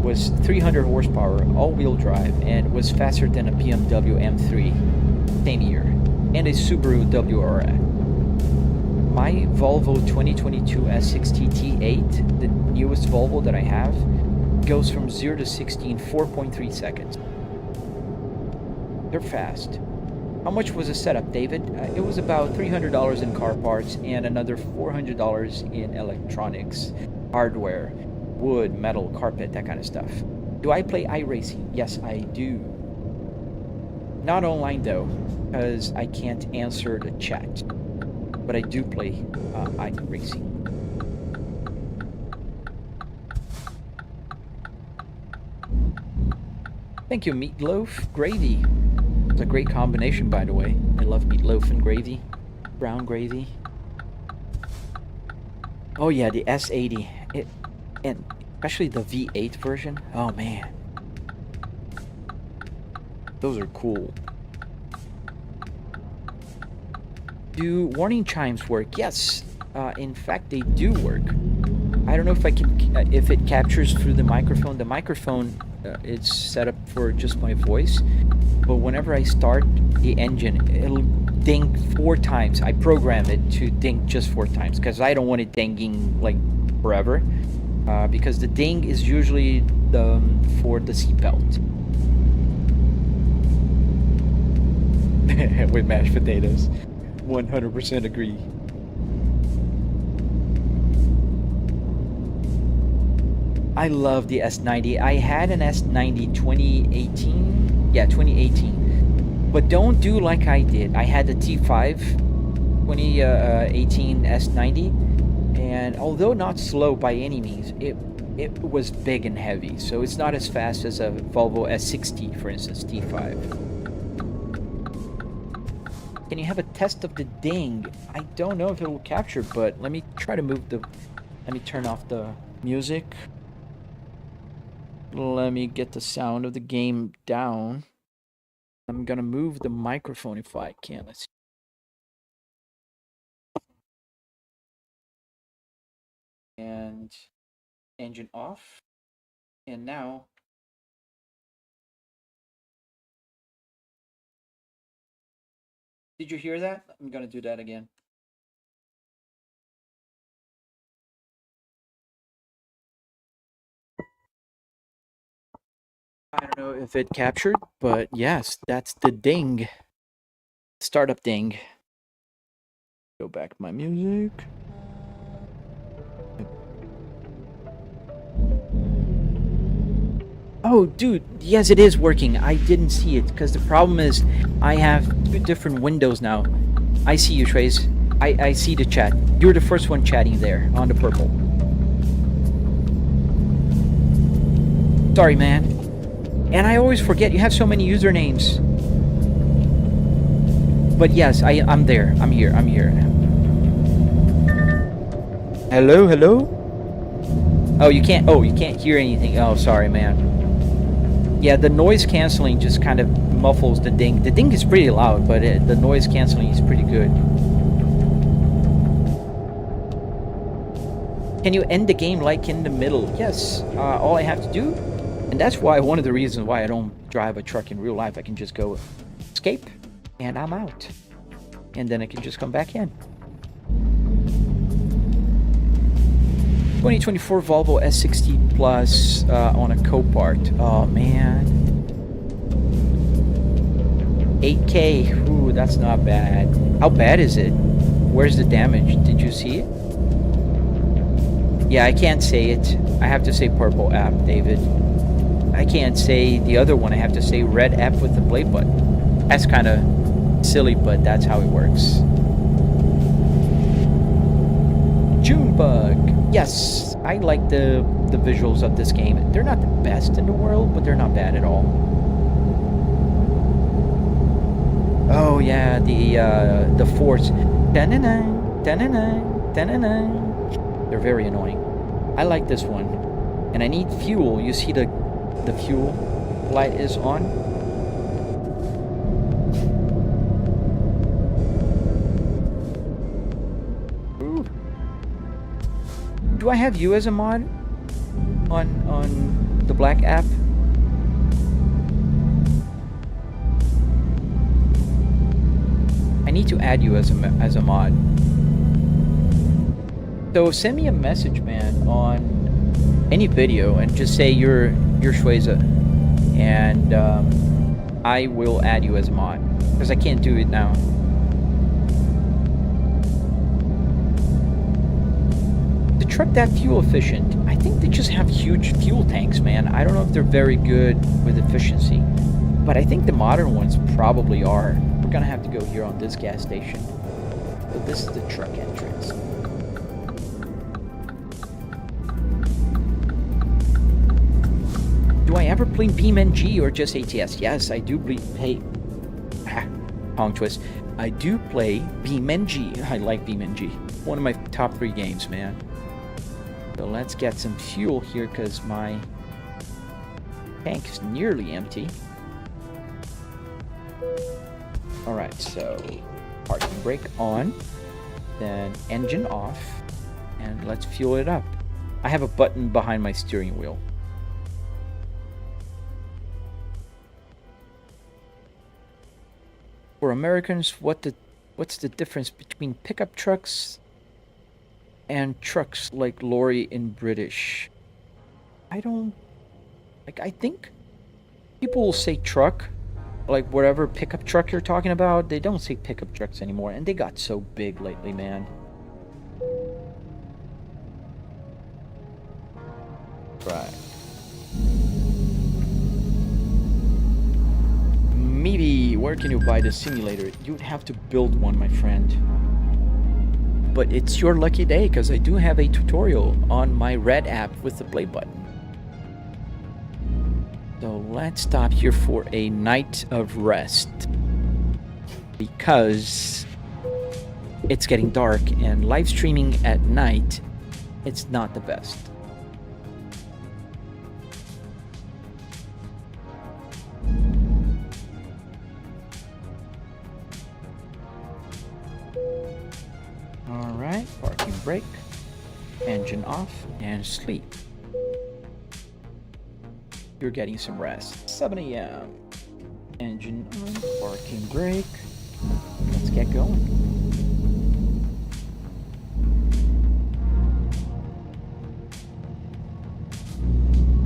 Speaker 1: was 300 horsepower, all-wheel drive, and was faster than a BMW M3 same year, and a Subaru WRX. My Volvo 2022 S60 T8, the newest Volvo that I have, goes from 0 to 60 in 4.3 seconds. They're fast. How much was the setup, David? It was about $300 in car parts and another $400 in electronics, hardware, wood, metal, carpet, that kind of stuff. Do I play iRacing? Yes, I do. Not online though, because I can't answer the chat. But I do play iRacing. Thank you, Meatloaf. Gravy. It's a great combination, by the way. I love meatloaf and gravy. Brown gravy. Oh yeah, the S80. And especially the V8 version. Oh man. Those are cool. Do warning chimes work? Yes. In fact, they do work. I don't know if I can, if it captures through the microphone. The microphone, it's set up for just my voice. But whenever I start the engine, it'll ding 4 times. I program it to ding just 4 times because I don't want it dinging like forever. Because the ding is usually for the seatbelt. With mashed potatoes. 100% agree. I love the S90. I had an S90 2018. Yeah, 2018. But don't do like I did. I had the T5 2018 S90. And although not slow by any means, it was big and heavy. So it's not as fast as a Volvo S60, for instance, T5. Can you have a test of the ding? I don't know if it will capture, but let me try to move the... Let me turn off the music. Let me get the sound of the game down. I'm gonna move the microphone if I can. Let's see. And engine off. And now Did you hear that? I'm gonna do that again. I don't know if it captured, but yes, that's the ding. Startup ding. Go back to my music. Oh, dude, yes, it is working. I didn't see it because the problem is I have 2 different windows now. I see you, Trace. I see the chat. You're the first one chatting there on the purple. Sorry, man. And I always forget you have so many usernames. But yes, I'm there. I'm here. I'm here. Hello, hello? Oh, you can't hear anything. Oh, sorry, man. Yeah, the noise canceling just kind of muffles the ding. The ding is pretty loud, but the noise canceling is pretty good. Can you end the game like in the middle? Yes, all I have to do, and that's why one of the reasons why I don't drive a truck in real life, I can just go escape, and I'm out. And then I can just come back in. 2024 Volvo S60 Plus on a Copart. Oh man. 8K. Ooh, that's not bad. How bad is it? Where's the damage? Did you see it? Yeah, I can't say it. I have to say purple app, David. I can't say the other one. I have to say red app with the play button. That's kind of silly, but that's how it works. Junebug. Yes, I like the visuals of this game. They're not the best in the world, but they're not bad at all. Oh yeah, the force. They're very annoying. I like this one. And I need fuel. You see the fuel light is on? Ooh. Do I have you as a mod on the black app? I need to add you as a mod. So send me a message, man, on any video and just say you're Schweza, and I will add you as a mod because I can't do it now. The truck that fuel efficient, I think they just have huge fuel tanks, man. I don't know if they're very good with efficiency, but I think the modern ones probably are. We're gonna have to go here on this gas station. But this is the truck entrance. Do I ever play BeamNG or just ATS? Yes, I do play. Tongue twist. I do play BeamNG. I like BeamNG. One of my top 3 games, man. So let's get some fuel here because my tank is nearly empty. Alright, so parking brake on, then engine off, and let's fuel it up. I have a button behind my steering wheel. For Americans, what's the difference between pickup trucks and trucks like lorry in British? I think people will say truck, like whatever pickup truck you're talking about. They don't say pickup trucks anymore, and they got so big lately, man. Right. Maybe, where can you buy the simulator? You'd have to build one, my friend. But it's your lucky day, because I do have a tutorial on my red app with the play button. So let's stop here for a night of rest. Because it's getting dark, and live streaming at night, it's not the best. Alright, parking brake, engine off, and sleep. You're getting some rest. 7 a.m. Engine on, parking brake. Let's get going.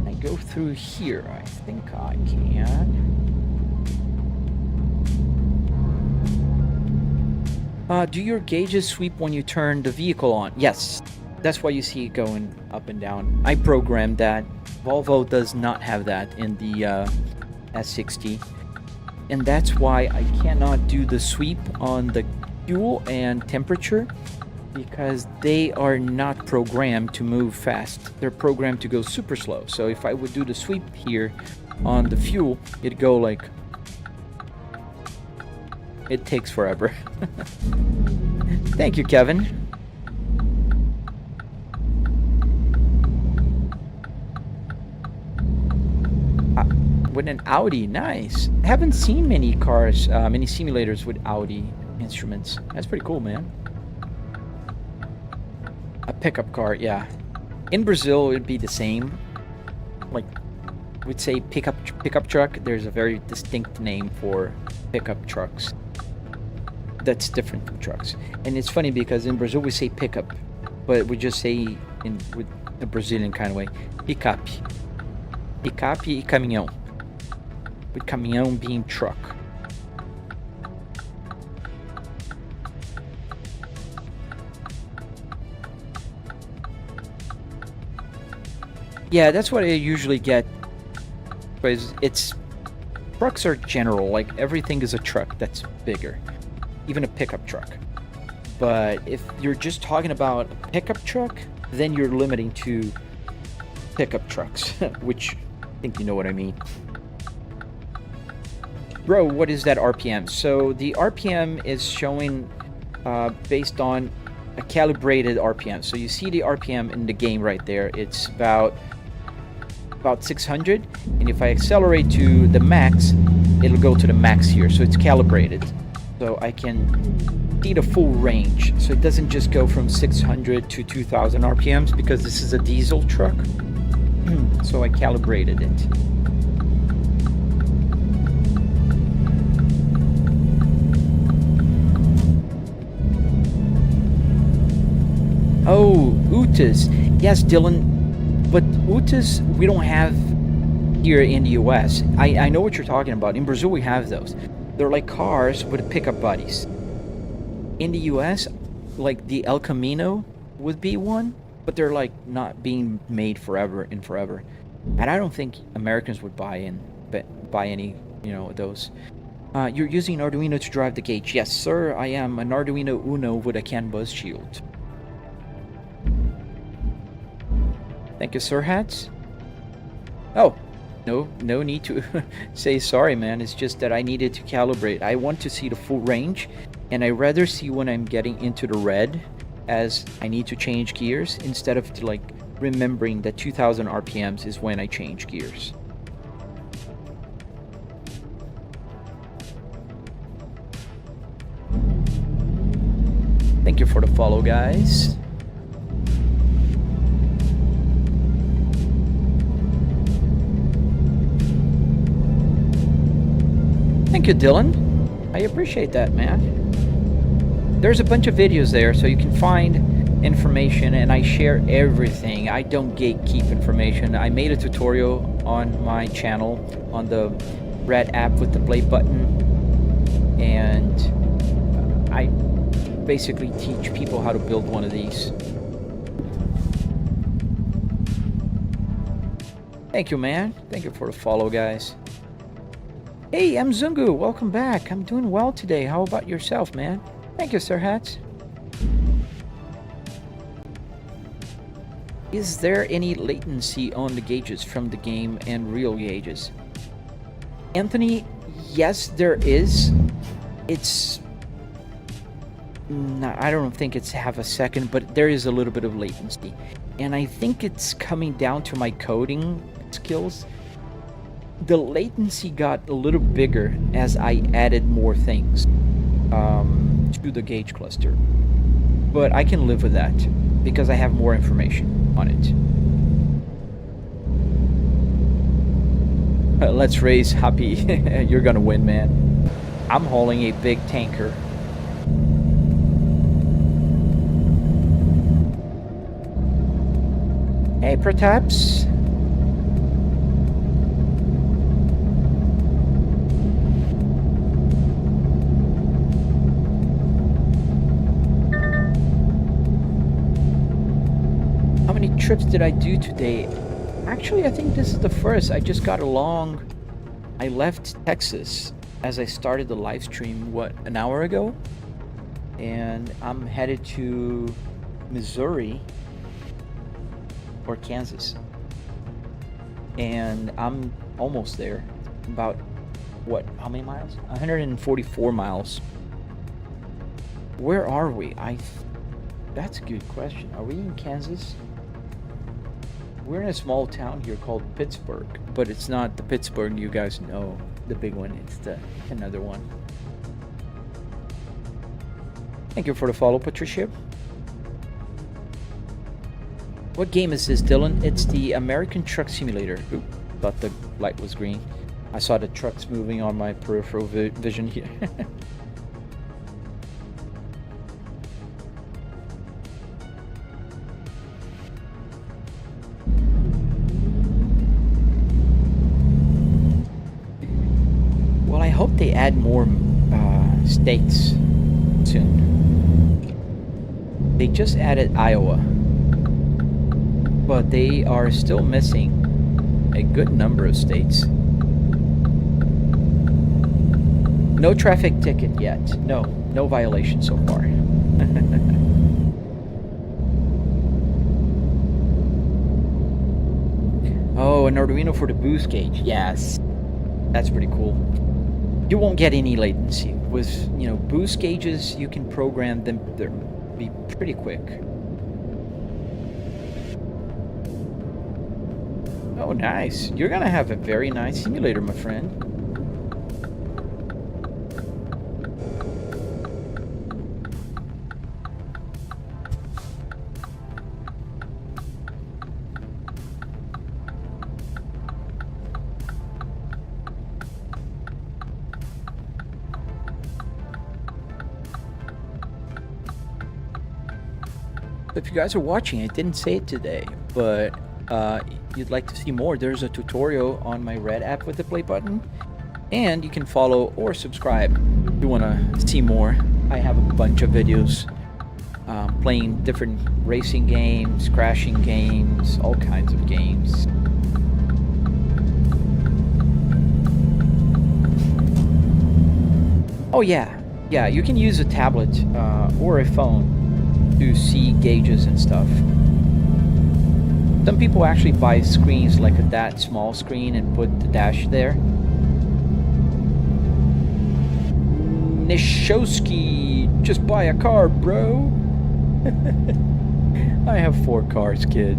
Speaker 1: I go through here. I think I can. Do your gauges sweep when you turn the vehicle on? Yes. That's why you see it going up and down. I programmed that. Volvo does not have that in the S60. And that's why I cannot do the sweep on the fuel and temperature, because they are not programmed to move fast. They're programmed to go super slow. So if I would do the sweep here on the fuel, it'd go like... It takes forever. Thank you, Kevin. With an Audi, nice. Haven't seen many cars, many simulators with Audi instruments. That's pretty cool, man. A pickup car, yeah. In Brazil, it'd be the same. Like, we'd say pickup truck. There's a very distinct name for pickup trucks. That's different from trucks. And it's funny because in Brazil we say pickup, but we just say with a Brazilian kind of way, picape. Picape e caminhão. With caminhão being truck. Yeah, that's what I usually get. Because trucks are general, like everything is a truck that's bigger. Even a pickup truck. But if you're just talking about a pickup truck, then you're limiting to pickup trucks, which I think you know what I mean. Bro, what is that RPM? So the RPM is showing based on a calibrated RPM. So you see the RPM in the game right there. It's about 600, and if I accelerate to the max, it'll go to the max here. So it's calibrated. So I can see the full range. So it doesn't just go from 600 to 2000 RPMs because this is a diesel truck. So I calibrated it. Oh, UTAs. Yes, Dylan. But UTAs we don't have here in the US. I know what you're talking about. In Brazil we have those. They're like cars with pickup bodies. In the US, like the El Camino would be one, but they're like not being made forever and forever. And I don't think Americans would buy any, of those. You're using Arduino to drive the gauge. Yes, sir, I am an Arduino Uno with a CAN bus shield. Thank you, Sir Hats. Oh, no need to say sorry, man. It's just that I needed to calibrate. I want to see the full range, and I rather see when I'm getting into the red, as I need to change gears, instead of remembering that 2000 RPMs is when I change gears. Thank you for the follow, guys. Thank you, Dylan. I appreciate that, man. There's a bunch of videos there, so you can find information, and I share everything. I don't gatekeep information. I made a tutorial on my channel on the red app with the play button, and I basically teach people how to build one of these. Thank you, man. Thank you for the follow, guys. Hey, Mzungu, welcome back. I'm doing well today. How about yourself, man? Thank you, Sir Hats. Is there any latency on the gauges from the game and real gauges? Anthony, yes, there is. It's... No, I don't think it's half a second, but there is a little bit of latency. And I think it's coming down to my coding skills. The latency got a little bigger as I added more things to the gauge cluster. But I can live with that because I have more information on it. Let's race, Happy. You're gonna win, man. I'm hauling a big tanker. Hey, Prataps. How many trips did I do today? Actually, I think this is the first. I just got along. I left Texas as I started the live stream, what, an hour ago? And I'm headed to Missouri or Kansas. And I'm almost there. About, what, how many miles? 144 miles. Where are we? That's a good question. Are we in Kansas? We're in a small town here called Pittsburgh, but it's not the Pittsburgh you guys know, the big one. It's another one. Thank you for the follow, Patricia. What game is this, Dylan? It's the American Truck Simulator. Oop, thought the light was green. I saw the trucks moving on my peripheral vision here. Well, I hope they add more states soon. They just added Iowa, but they are still missing a good number of states. No traffic ticket yet. No violation so far. Oh, an Arduino for the boost gauge. Yes, that's pretty cool. You won't get any latency with, boost gauges. You can program them. They'll be pretty quick. Oh, nice. You're gonna have a very nice simulator, my friend. If you guys are watching, I didn't say it today, but you'd like to see more, there's a tutorial on my red app with the play button, and you can follow or subscribe if you want to see more. I have a bunch of videos playing different racing games, crashing games, all kinds of games. Oh yeah, you can use a tablet or a phone to see gauges and stuff. Some people actually buy screens like that small screen and put the dash there. Nishowski, just buy a car, bro. I have 4 cars, kid.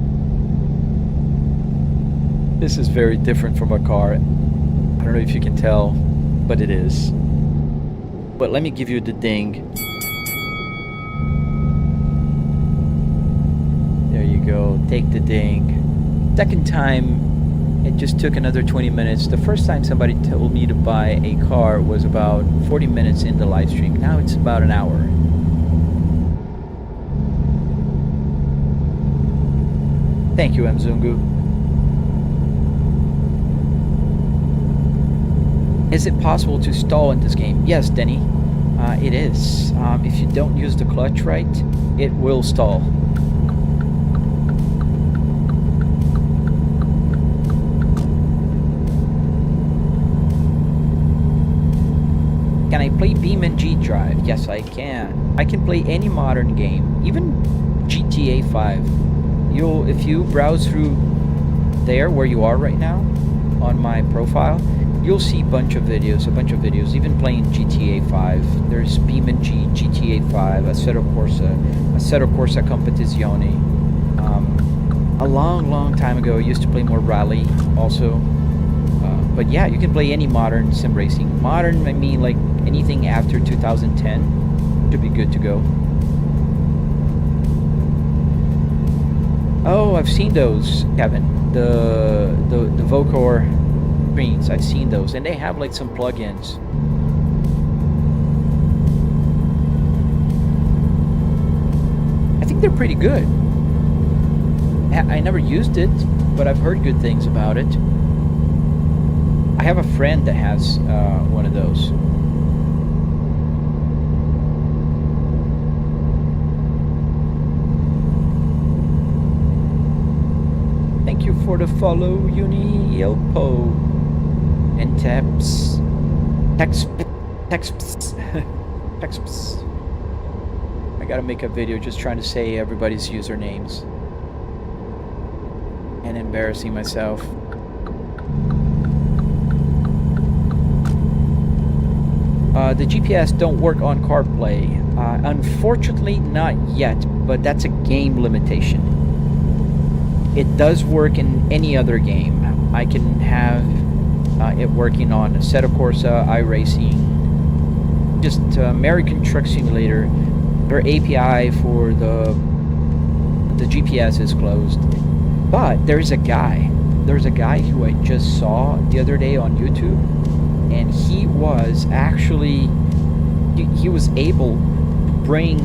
Speaker 1: This is very different from a car. I don't know if you can tell, but it is. But let me give you the ding. There you go, take the ding. Second time, it just took another 20 minutes. The first time somebody told me to buy a car was about 40 minutes in the live stream. Now it's about an hour. Thank you, Mzungu. Is it possible to stall in this game? Yes, Denny, it is. If you don't use the clutch right, it will stall. Can I play BeamNG Drive? Yes, I can. I can play any modern game, even GTA 5. If you browse through there where you are right now on my profile, you'll see a bunch of videos, even playing GTA 5. There's BeamNG, GTA 5, Assetto Corsa Competizione. A long time ago, I used to play more Rally also. But yeah, you can play any modern sim racing. Modern, I mean like anything after 2010 should be good to go. Oh, I've seen those, Kevin. The Vocor screens, I've seen those, and they have like some plugins. I think they're pretty good. I never used it, but I've heard good things about it. I have a friend that has one of those. Thank you for the follow, Uni Ilpo and Taps. Texts. I gotta make a video just trying to say everybody's usernames and embarrassing myself. The GPS don't work on CarPlay. Unfortunately, not yet, but that's a game limitation. It does work in any other game. I can have it working on Assetto Corsa, iRacing, just American Truck Simulator. Their API for the GPS is closed. But there's a guy who I just saw the other day on YouTube, and he was actually he was able to bring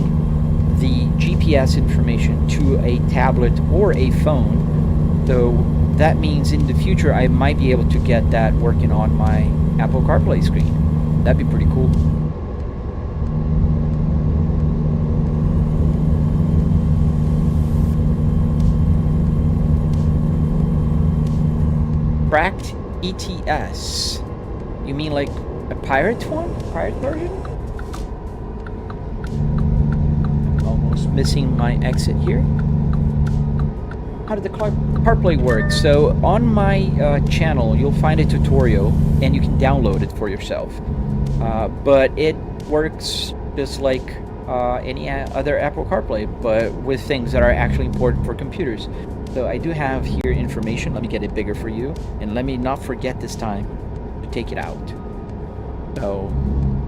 Speaker 1: the GPS information to a tablet or a phone. So that means in the future I might be able to get that working on my Apple CarPlay screen. That'd be pretty cool. Cracked ETS. You mean like a pirate one? Pirate version? Almost missing my exit here. How did the CarPlay work? So on my channel you'll find a tutorial and you can download it for yourself. But it works just like any other Apple CarPlay, but with things that are actually important for computers. So I do have here information. Let me get it bigger for you, and let me not forget this time to take it out. So,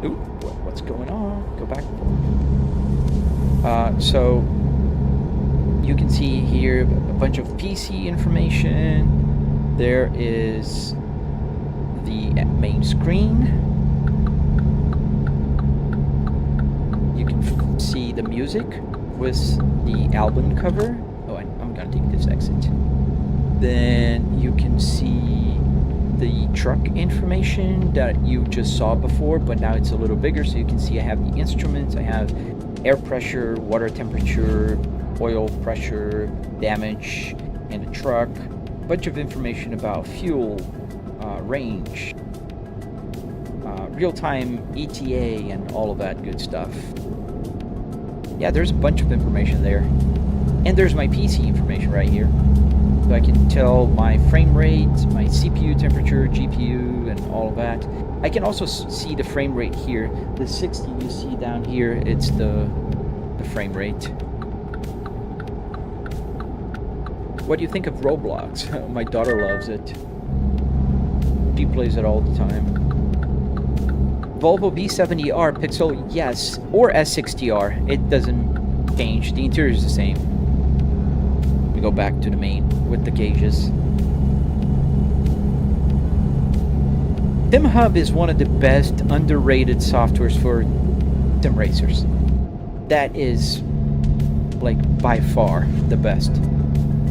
Speaker 1: ooh, what's going on? Go back. So you can see here a bunch of PC information. There is the main screen. You can see the music with the album cover. Oh, I'm gonna take this exit. Then you can see the truck information that you just saw before, but now it's a little bigger, so you can see I have the instruments, I have air pressure, water temperature, oil pressure, damage in the truck, a bunch of information about fuel, range, real-time ETA, and all of that good stuff. Yeah, there's a bunch of information there. And there's my PC information right here. So I can tell my frame rate, my CPU temperature, GPU, and all of that. I can also see the frame rate here. The 60 you see down here, it's the frame rate. What do you think of Roblox? My daughter loves it. She plays it all the time. Volvo V70R Pixel, yes, or S60R. It doesn't change. The interior is the same. We go back to the main with the gauges. SimHub is one of the best underrated softwares for sim racers. That is, like, by far the best.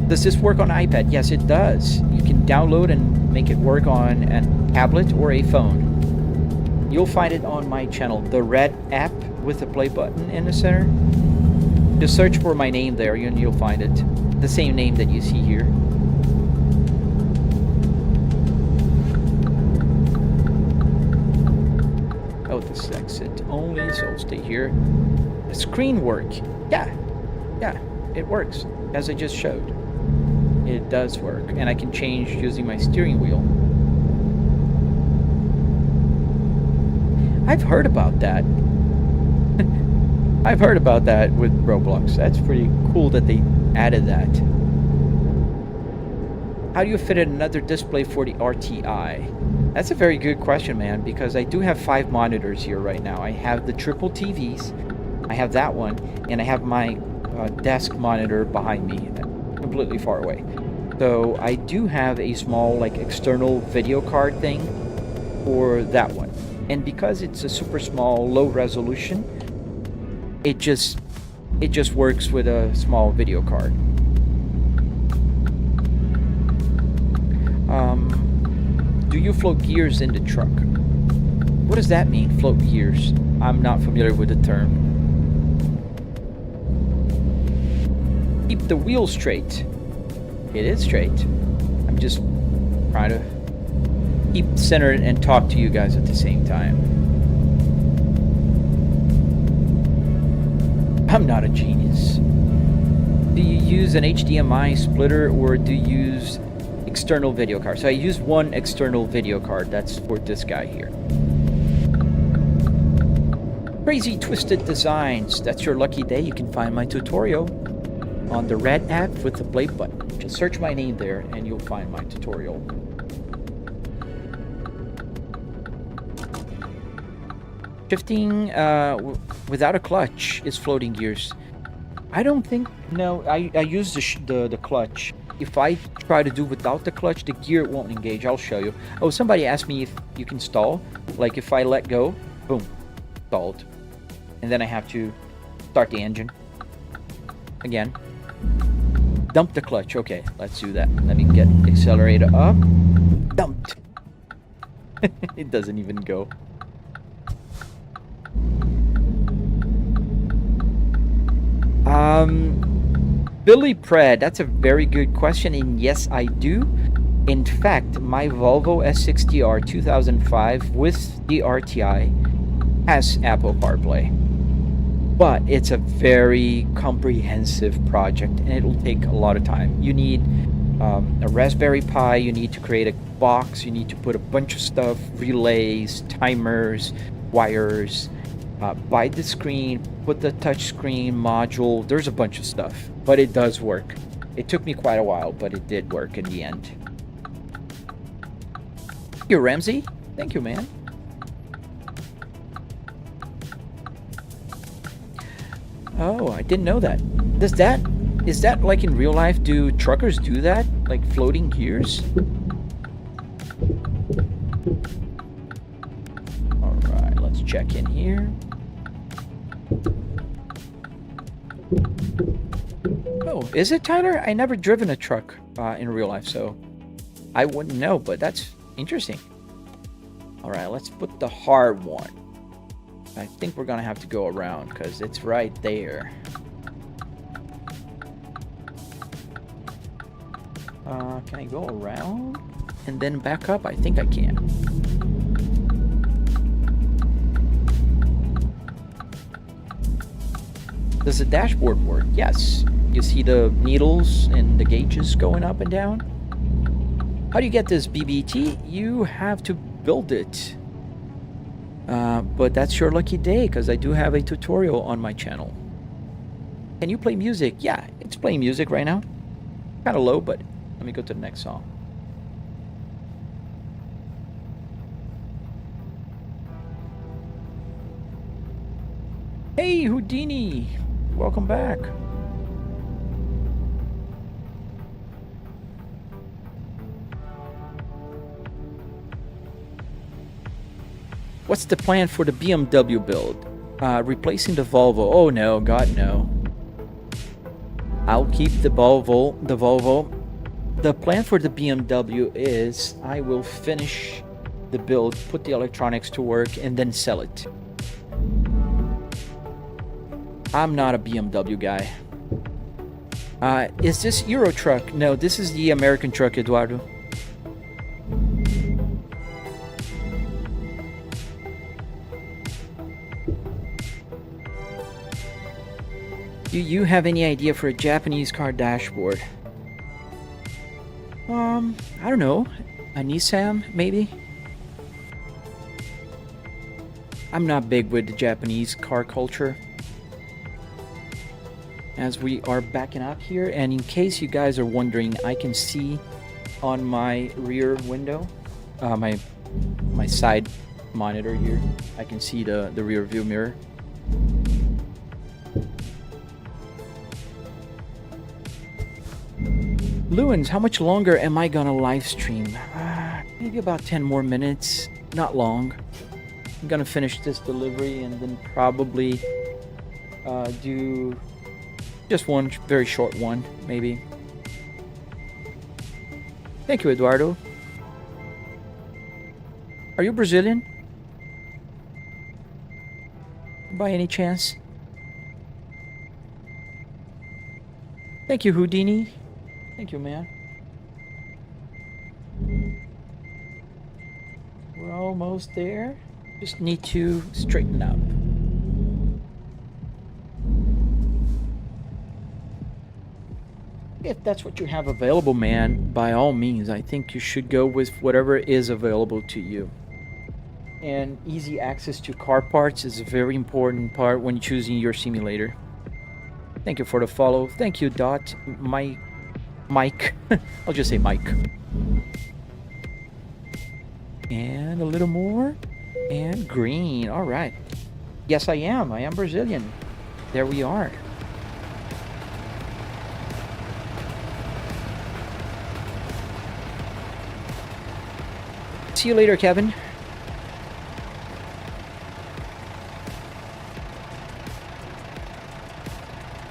Speaker 1: Does this work on iPad? Yes, it does. You can download and make it work on a tablet or a phone. You'll find it on my channel, the red app with the play button in the center. Just search for my name there and you'll find it. The same name that you see here. Oh, this is exit only, so I'll stay here. The screen work. Yeah, it works, as I just showed. It does work, and I can change using my steering wheel. I've heard about that. I've heard about that with Roblox. That's pretty cool that they added that. How do you fit in another display for the RTI? That's a very good question, man, because I do have 5 monitors here right now. I have the triple TVs, I have that one, and I have my desk monitor behind me, completely far away. So I do have a small, like, external video card thing for that one. And because it's a super small, low resolution, it just works with a small video card. you float gears in the truck? What does that mean, float gears? I'm not familiar with the term. Keep the wheel straight. It is straight. I'm just trying to keep centered and talk to you guys at the same time. I'm not a genius. Do you use an HDMI splitter or do you use external video card? So I use one external video card. That's for this guy here. Crazy Twisted Designs. That's your lucky day. You can find my tutorial on the red app with the play button. Just search my name there and you'll find my tutorial. Shifting without a clutch is floating gears. I don't think, no, I use the clutch. If I try to do without the clutch, the gear won't engage. I'll show you. Oh, somebody asked me if you can stall. Like if I let go, boom, stalled. And then I have to start the engine again. Dump the clutch. Okay, let's do that. Let me get the accelerator up. Dumped. It doesn't even go. Billy Pred, that's a very good question, and yes, I do. In fact, my Volvo S60R 2005 with the RTI has Apple CarPlay. But it's a very comprehensive project, and it'll take a lot of time. You need a Raspberry Pi, you need to create a box, you need to put a bunch of stuff, relays, timers, wires, buy the screen, put the touch screen module. There's a bunch of stuff, but it does work. It took me quite a while, but it did work in the end. Thank you, Ramsey. Thank you, man. Oh, I didn't know that. Is that like in real life? Do truckers do that? Like floating gears? All right, let's check in here. Oh, is it, Tyler? I never driven a truck in real life, so I wouldn't know, but that's interesting. All right, let's put the hard one. I think we're gonna have to go around because it's right there. Can I go around and then back up? I think I can. Does the dashboard work? Yes. You see the needles and the gauges going up and down? How do you get this BBT? You have to build it. But that's your lucky day because I do have a tutorial on my channel. Can you play music? Yeah, it's playing music right now. Kind of low, but let me go to the next song. Hey, Houdini! Welcome back. What's the plan for the BMW build? Replacing the Volvo. Oh no, God no. I'll keep the Volvo. The plan for the BMW is I will finish the build, put the electronics to work, and then sell it. I'm not a BMW guy. Is this Euro truck? No, this is the American truck, Eduardo. Do you have any idea for a Japanese car dashboard? I don't know. A Nissan, maybe? I'm not big with the Japanese car culture. As we are backing up here, and in case you guys are wondering, I can see on my rear window, my side monitor here, I can see the rear view mirror. Lewins, how much longer am I gonna live stream? Maybe about 10 more minutes, not long. I'm gonna finish this delivery and then probably do just one very short one, maybe. Thank you, Eduardo. Are you Brazilian? By any chance? Thank you, Houdini. Thank you, man. We're almost there. Just need to straighten up. If that's what you have available, man, by all means, I think you should go with whatever is available to you. And easy access to car parts is a very important part when choosing your simulator. Thank you for the follow. Thank you, Dot. Mike. I'll just say Mike. And a little more. And green. All right. Yes, I am. I am Brazilian. There we are. See you later, Kevin.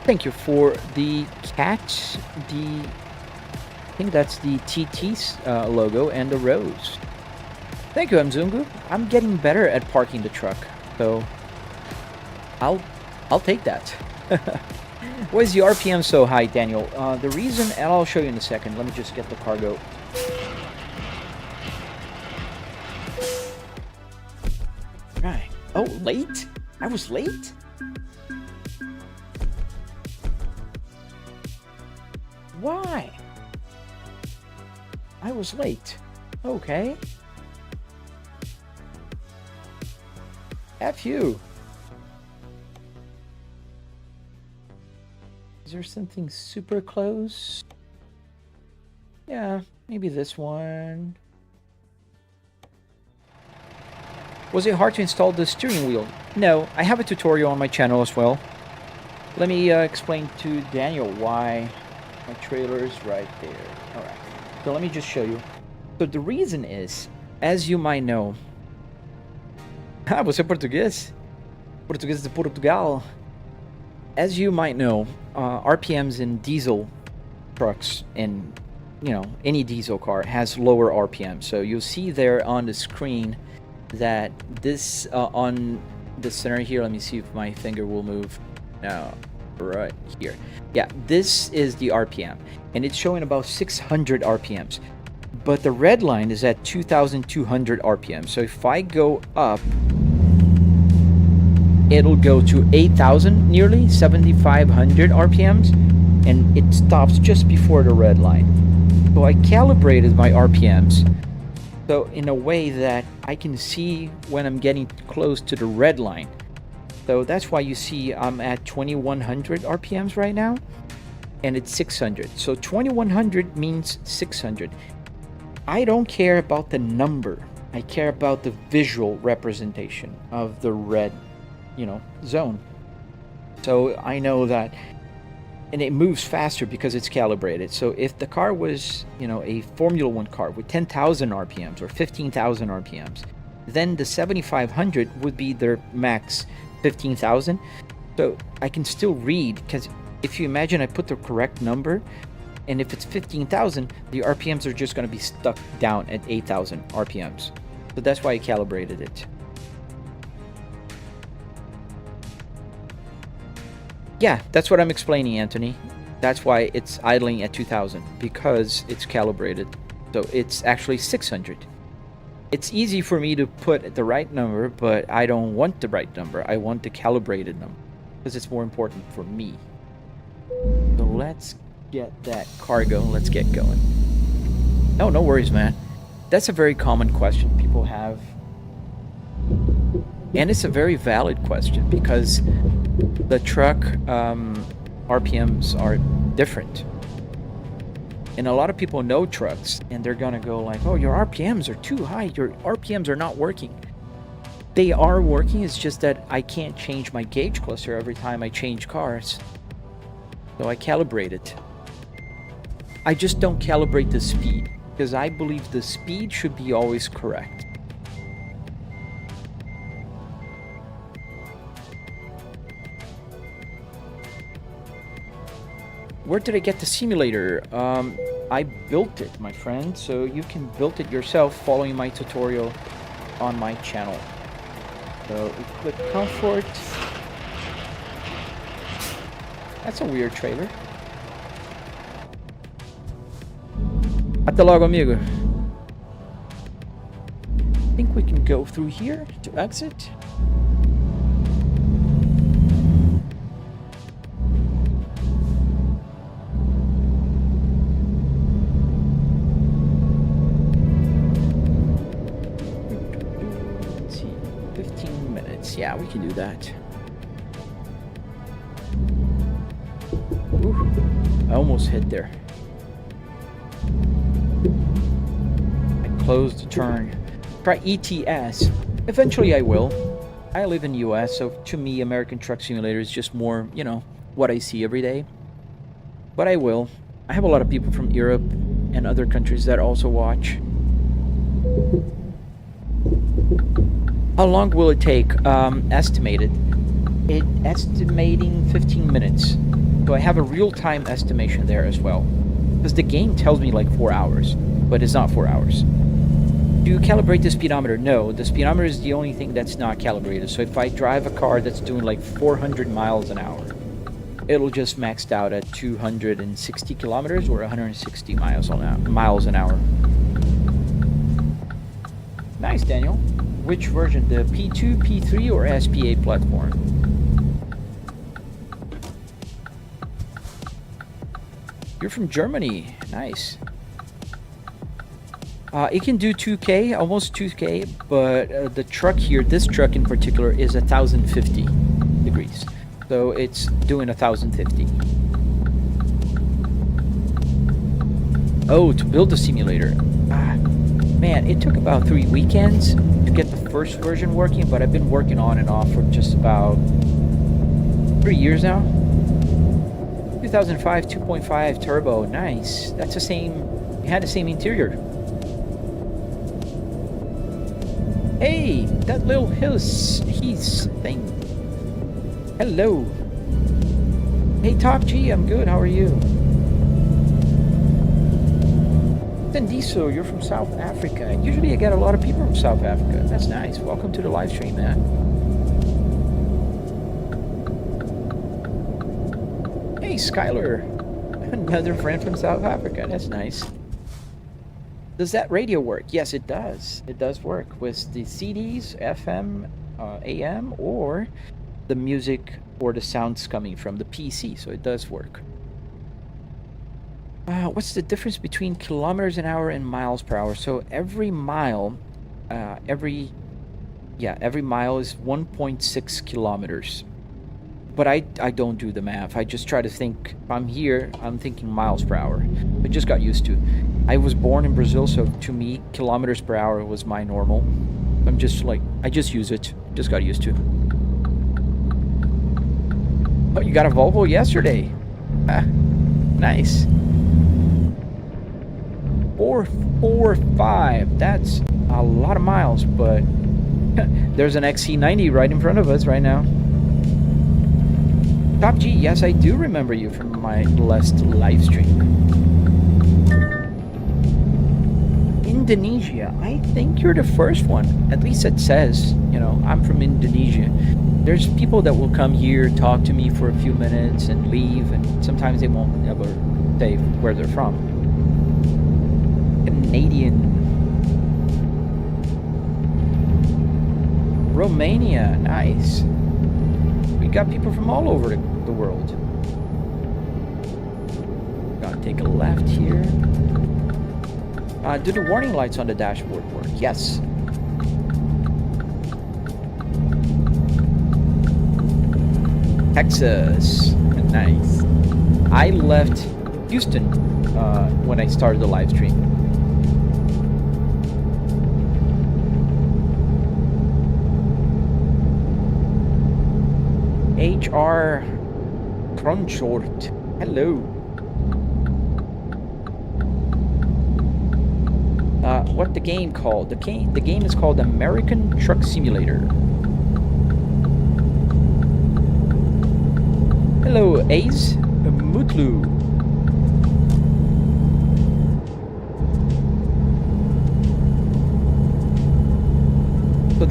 Speaker 1: Thank you for the cat, I think that's the TT's logo, and the rose. Thank you, Mzungu. I'm getting better at parking the truck, so I'll take that. Why is the RPM so high, Daniel? The reason, and I'll show you in a second. Let me just get the cargo. Right. Oh, late? I was late? Why? I was late. Okay. F you. Is there something super close? Yeah, maybe this one. Was it hard to install the steering wheel? No, I have a tutorial on my channel as well. Let me explain to Daniel why my trailer is right there. Alright, so let me just show you. So the reason is, as you might know... Ah, você é português? Português de Portugal. As you might know, RPMs in diesel trucks and, you know, any diesel car has lower RPM. So you'll see there on the screen that this, on the center here, let me see if my finger will move. Now, right here. Yeah, this is the RPM, and it's showing about 600 RPMs. But the red line is at 2,200 RPM. So if I go up, it'll go to 8,000, nearly 7,500 RPMs, and it stops just before the red line. So I calibrated my RPMs so in a way that I can see when I'm getting close to the red line. So that's why you see I'm at 2,100 RPMs right now, and it's 600. So 2,100 means 600. I don't care about the number. I care about the visual representation of the red, you know, zone. So I know that, and it moves faster because it's calibrated. So if the car was, you know, a Formula One car with 10,000 RPMs or 15,000 RPMs, then the 7,500 would be their max 15,000. So I can still read, because if you imagine I put the correct number, and if it's 15,000, the RPMs are just going to be stuck down at 8,000 RPMs. So that's why I calibrated it. Yeah, that's what I'm explaining, Anthony. That's why it's idling at 2,000, because it's calibrated. So it's actually 600. It's easy for me to put the right number, but I don't want the right number. I want the calibrated number, because it's more important for me. So let's get that cargo and let's get going. Oh, no worries, man. That's a very common question people have. And it's a very valid question, because the truck RPMs are different. And a lot of people know trucks, and they're gonna go like, oh, your RPMs are too high, your RPMs are not working. They are working, it's just that I can't change my gauge cluster every time I change cars. So I calibrate it. I just don't calibrate the speed, because I believe the speed should be always correct. Where did I get the simulator? I built it, my friend, so you can build it yourself following my tutorial on my channel. So we click comfort. That's a weird trailer. Até logo, amigo. I think we can go through here to exit. Let's see, 15 minutes. Yeah, we can do that. Ooh, I almost hit there. I closed the turn. Try ETS. Eventually I will. I live in the US, so to me American Truck Simulator is just more, you know, what I see every day. But I will. I have a lot of people from Europe and other countries that also watch. How long will it take? Estimated. Estimating 15 minutes. So I have a real-time estimation there as well. Because the game tells me like 4 hours, but it's not 4 hours. Do you calibrate the speedometer? No, the speedometer is the only thing that's not calibrated. So if I drive a car that's doing like 400 miles an hour, it'll just maxed out at 260 kilometers or 160 miles an hour. Nice, Daniel. Which version? The P2, P3, or SPA platform? You're from Germany. Nice. It can do 2K, almost 2K, but the truck here, this truck in particular, is 1050 degrees. So it's doing 1050. Oh, to build the simulator. Man, it took about 3 weekends to get the first version working, but I've been working on and off for just about 3 years now. 2005 2.5 turbo, nice. That's the same, it had the same interior. Hey, that little he's thing. Hello. Hey, Top G, I'm good. How are you? Sendiso, you're from South Africa. Usually I get a lot of people from South Africa. That's nice. Welcome to the live stream, man. Hey, Skylar. Another friend from South Africa. That's nice. Does that radio work? Yes, it does. It does work with the CDs, FM, AM, or the music or the sounds coming from the PC. So it does work. What's the difference between kilometers an hour and miles per hour? So every mile, every mile is 1.6 kilometers. But I don't do the math. I just try to think, if I'm here, I'm thinking miles per hour. I just got used to. I was born in Brazil, so to me, kilometers per hour was my normal. I'm just like, I just use it. Just got used to. Oh, you got a Volvo yesterday. Nice. 445. That's a lot of miles, but there's an XC90 right in front of us right now. Top G, yes, I do remember you from my last live stream. Indonesia, I think you're the first one. At least it says, you know, I'm from Indonesia. There's people that will come here, talk to me for a few minutes and leave, and sometimes they won't ever say where they're from. Canadian. Romania, nice. We got people from all over the world. Gotta take a left here. Do the warning lights on the dashboard work? Yes. Texas. Nice. I left Houston when I started the live stream. HR Cronshort. Hello. What the game called? The game is called American Truck Simulator. Hello, Ace Mutlu.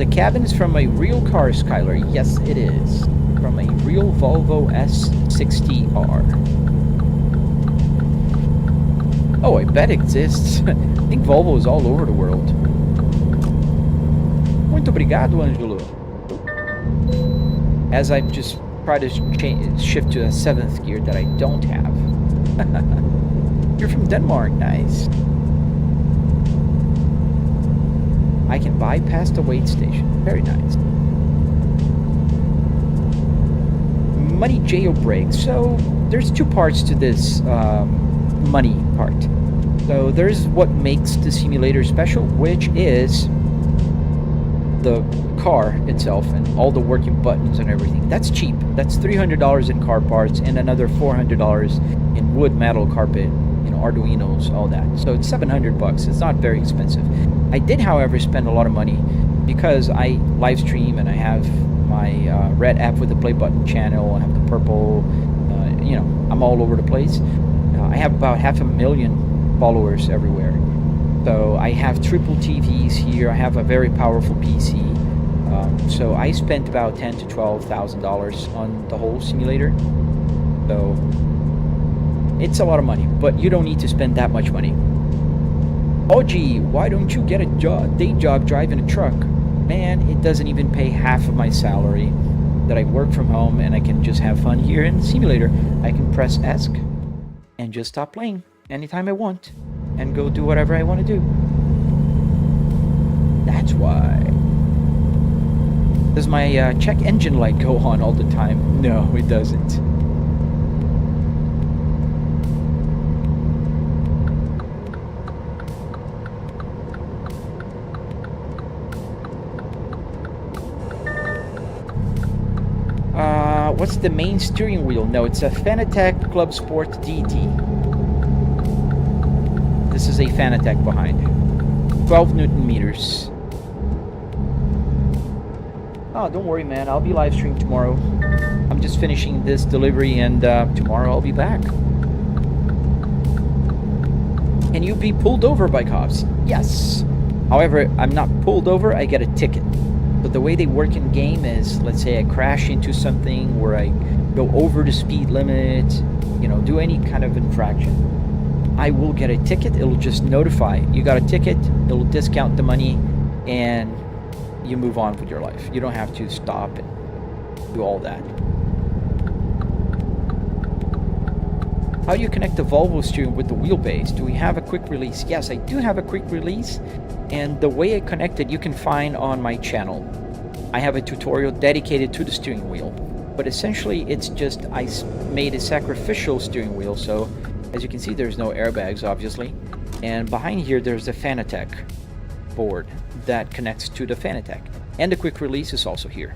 Speaker 1: the cabin is from a real car, Skylar. Yes, it is. From a real Volvo S60R. Oh, I bet it exists. I think Volvo is all over the world. Muito obrigado, Angelo. As I just try to shift to a 7th gear that I don't have. You're from Denmark. Nice. I can bypass the wait station. Very nice. Money jailbreak. So there's two parts to this money part. So there's what makes the simulator special, which is the car itself and all the working buttons and everything. That's cheap. That's $300 in car parts and another $400 in wood, metal, carpet, Arduinos, all that. So it's $700. It's not very expensive. I did, however, spend a lot of money because I live stream and I have my red app with the play button channel. I have the purple. I'm all over the place. I have about 500,000 followers everywhere. So I have triple TVs here. I have a very powerful PC. So I spent about $10,000 to $12,000 on the whole simulator. So it's a lot of money, but you don't need to spend that much money. Oh gee, why don't you get a day job driving a truck? Man, it doesn't even pay half of my salary that I work from home and I can just have fun here in the simulator. I can press ESC and just stop playing anytime I want and go do whatever I want to do. That's why. Does my check engine light go on all the time? No, it doesn't. What's the main steering wheel? No, it's a Fanatec Club Sport DD. This is a Fanatec behind. 12 Newton meters. Oh, don't worry, man. I'll be live streaming tomorrow. I'm just finishing this delivery and tomorrow I'll be back. Can you be pulled over by cops? Yes. However, I'm not pulled over, I get a ticket. So the way they work in game is, let's say I crash into something where I go over the speed limit, do any kind of infraction. I will get a ticket. It'll just notify you got a ticket. It'll discount the money and you move on with your life. You don't have to stop and do all that. How do you connect the Volvo steering with the wheelbase? Do we have a quick release? Yes, I do have a quick release. And the way I connect it, you can find on my channel. I have a tutorial dedicated to the steering wheel. But essentially, it's just I made a sacrificial steering wheel. So, as you can see, there's no airbags, obviously. And behind here, there's the Fanatec board that connects to the Fanatec. And the quick release is also here.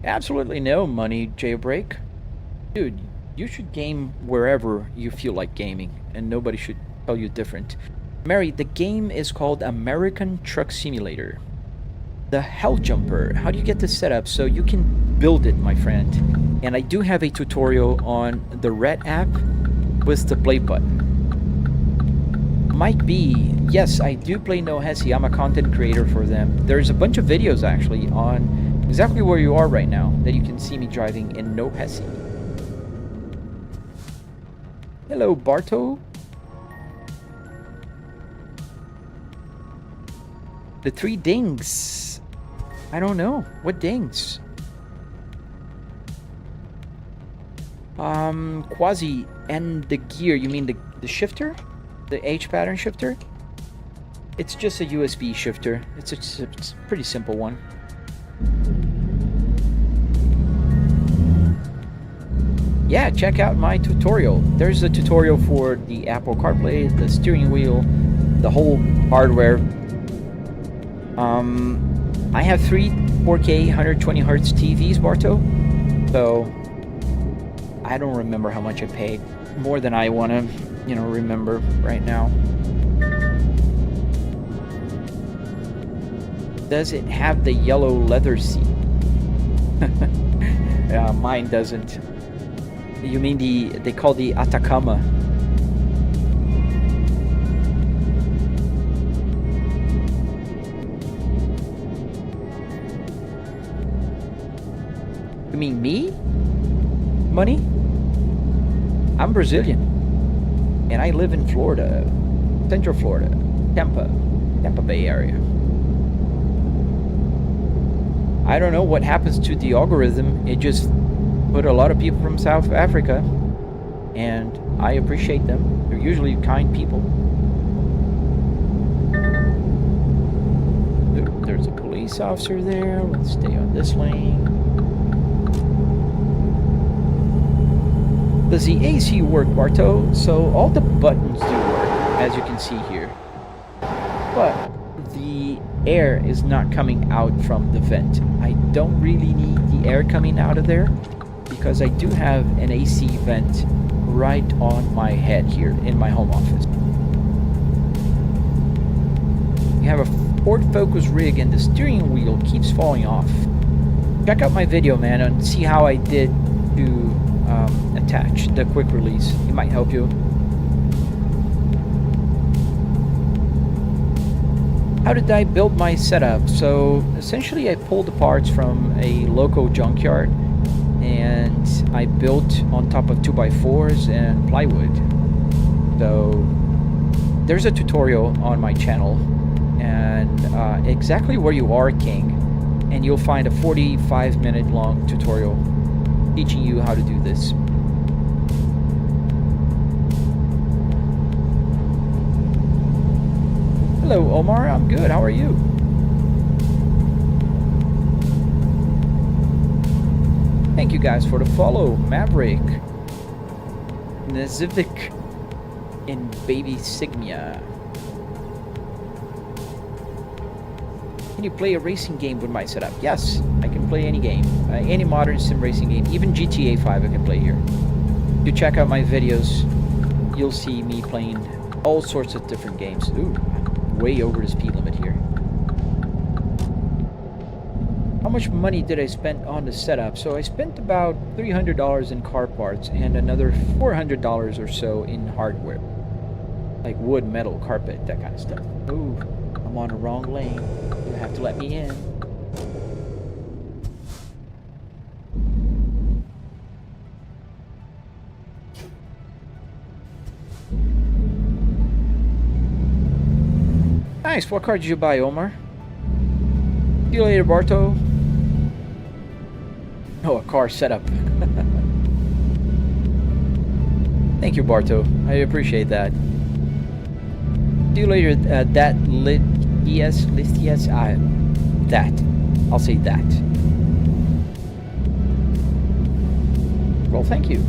Speaker 1: Absolutely no money jailbreak. Dude, you should game wherever you feel like gaming, and nobody should tell you different. Mary, the game is called American Truck Simulator. The Hell Jumper. How do you get this set up so you can build it, my friend? And I do have a tutorial on the red app with the play button. Mike B. Yes, I do play No Hesi. I'm a content creator for them. There's a bunch of videos actually on exactly where you are right now that you can see me driving in No Hesi. Hello, Barto. The 3 dings. I don't know. What dings? Quasi and the gear. You mean the shifter? The H pattern shifter? It's just a USB shifter. It's a pretty simple one. Yeah, check out my tutorial. There's a tutorial for the Apple CarPlay, the steering wheel, the whole hardware. I have 3 4K 120 Hz TVs, Barto. So I don't remember how much I paid. More than I want to, remember right now. Does it have the yellow leather seat? Mine doesn't. You mean they call the Atacama. mean me? Money? I'm Brazilian. And I live in Florida. Central Florida. Tampa Bay area. I don't know what happens to the algorithm. It just put a lot of people from South Africa. And I appreciate them. They're usually kind people. There's a police officer there. Let's stay on this lane. Does the AC work, Barto? So all the buttons do work, as you can see here. But the air is not coming out from the vent. I don't really need the air coming out of there because I do have an AC vent right on my head here in my home office. You have a Ford Focus rig and the steering wheel keeps falling off. Check out my video, man, and see how I did to attach the quick release. It might help you. How did I build my setup? So essentially I pulled the parts from a local junkyard and I built on top of 2x4s and plywood. So there's a tutorial on my channel, and exactly where you are, King, and you'll find a 45-minute long tutorial teaching you how to do this. Hello, Omar. I'm good. How are you? Thank you guys for the follow. Maverick, Nazivic, and Baby Sigmia. Can you play a racing game with my setup? Yes, I can play any game. Any modern sim racing game. Even GTA 5 I can play here. If you check out my videos, you'll see me playing all sorts of different games. Ooh, way over the speed limit here. How much money did I spend on the setup? So I spent about $300 in car parts and another $400 or so in hardware. Like wood, metal, carpet, that kind of stuff. Ooh, I'm on the wrong lane. You have to let me in. Nice. What car did you buy, Omar? See you later, Barto. Oh, a car setup. Thank you, Barto. I appreciate that. See you later. That lit yes, that. I'll say that. Well, thank you.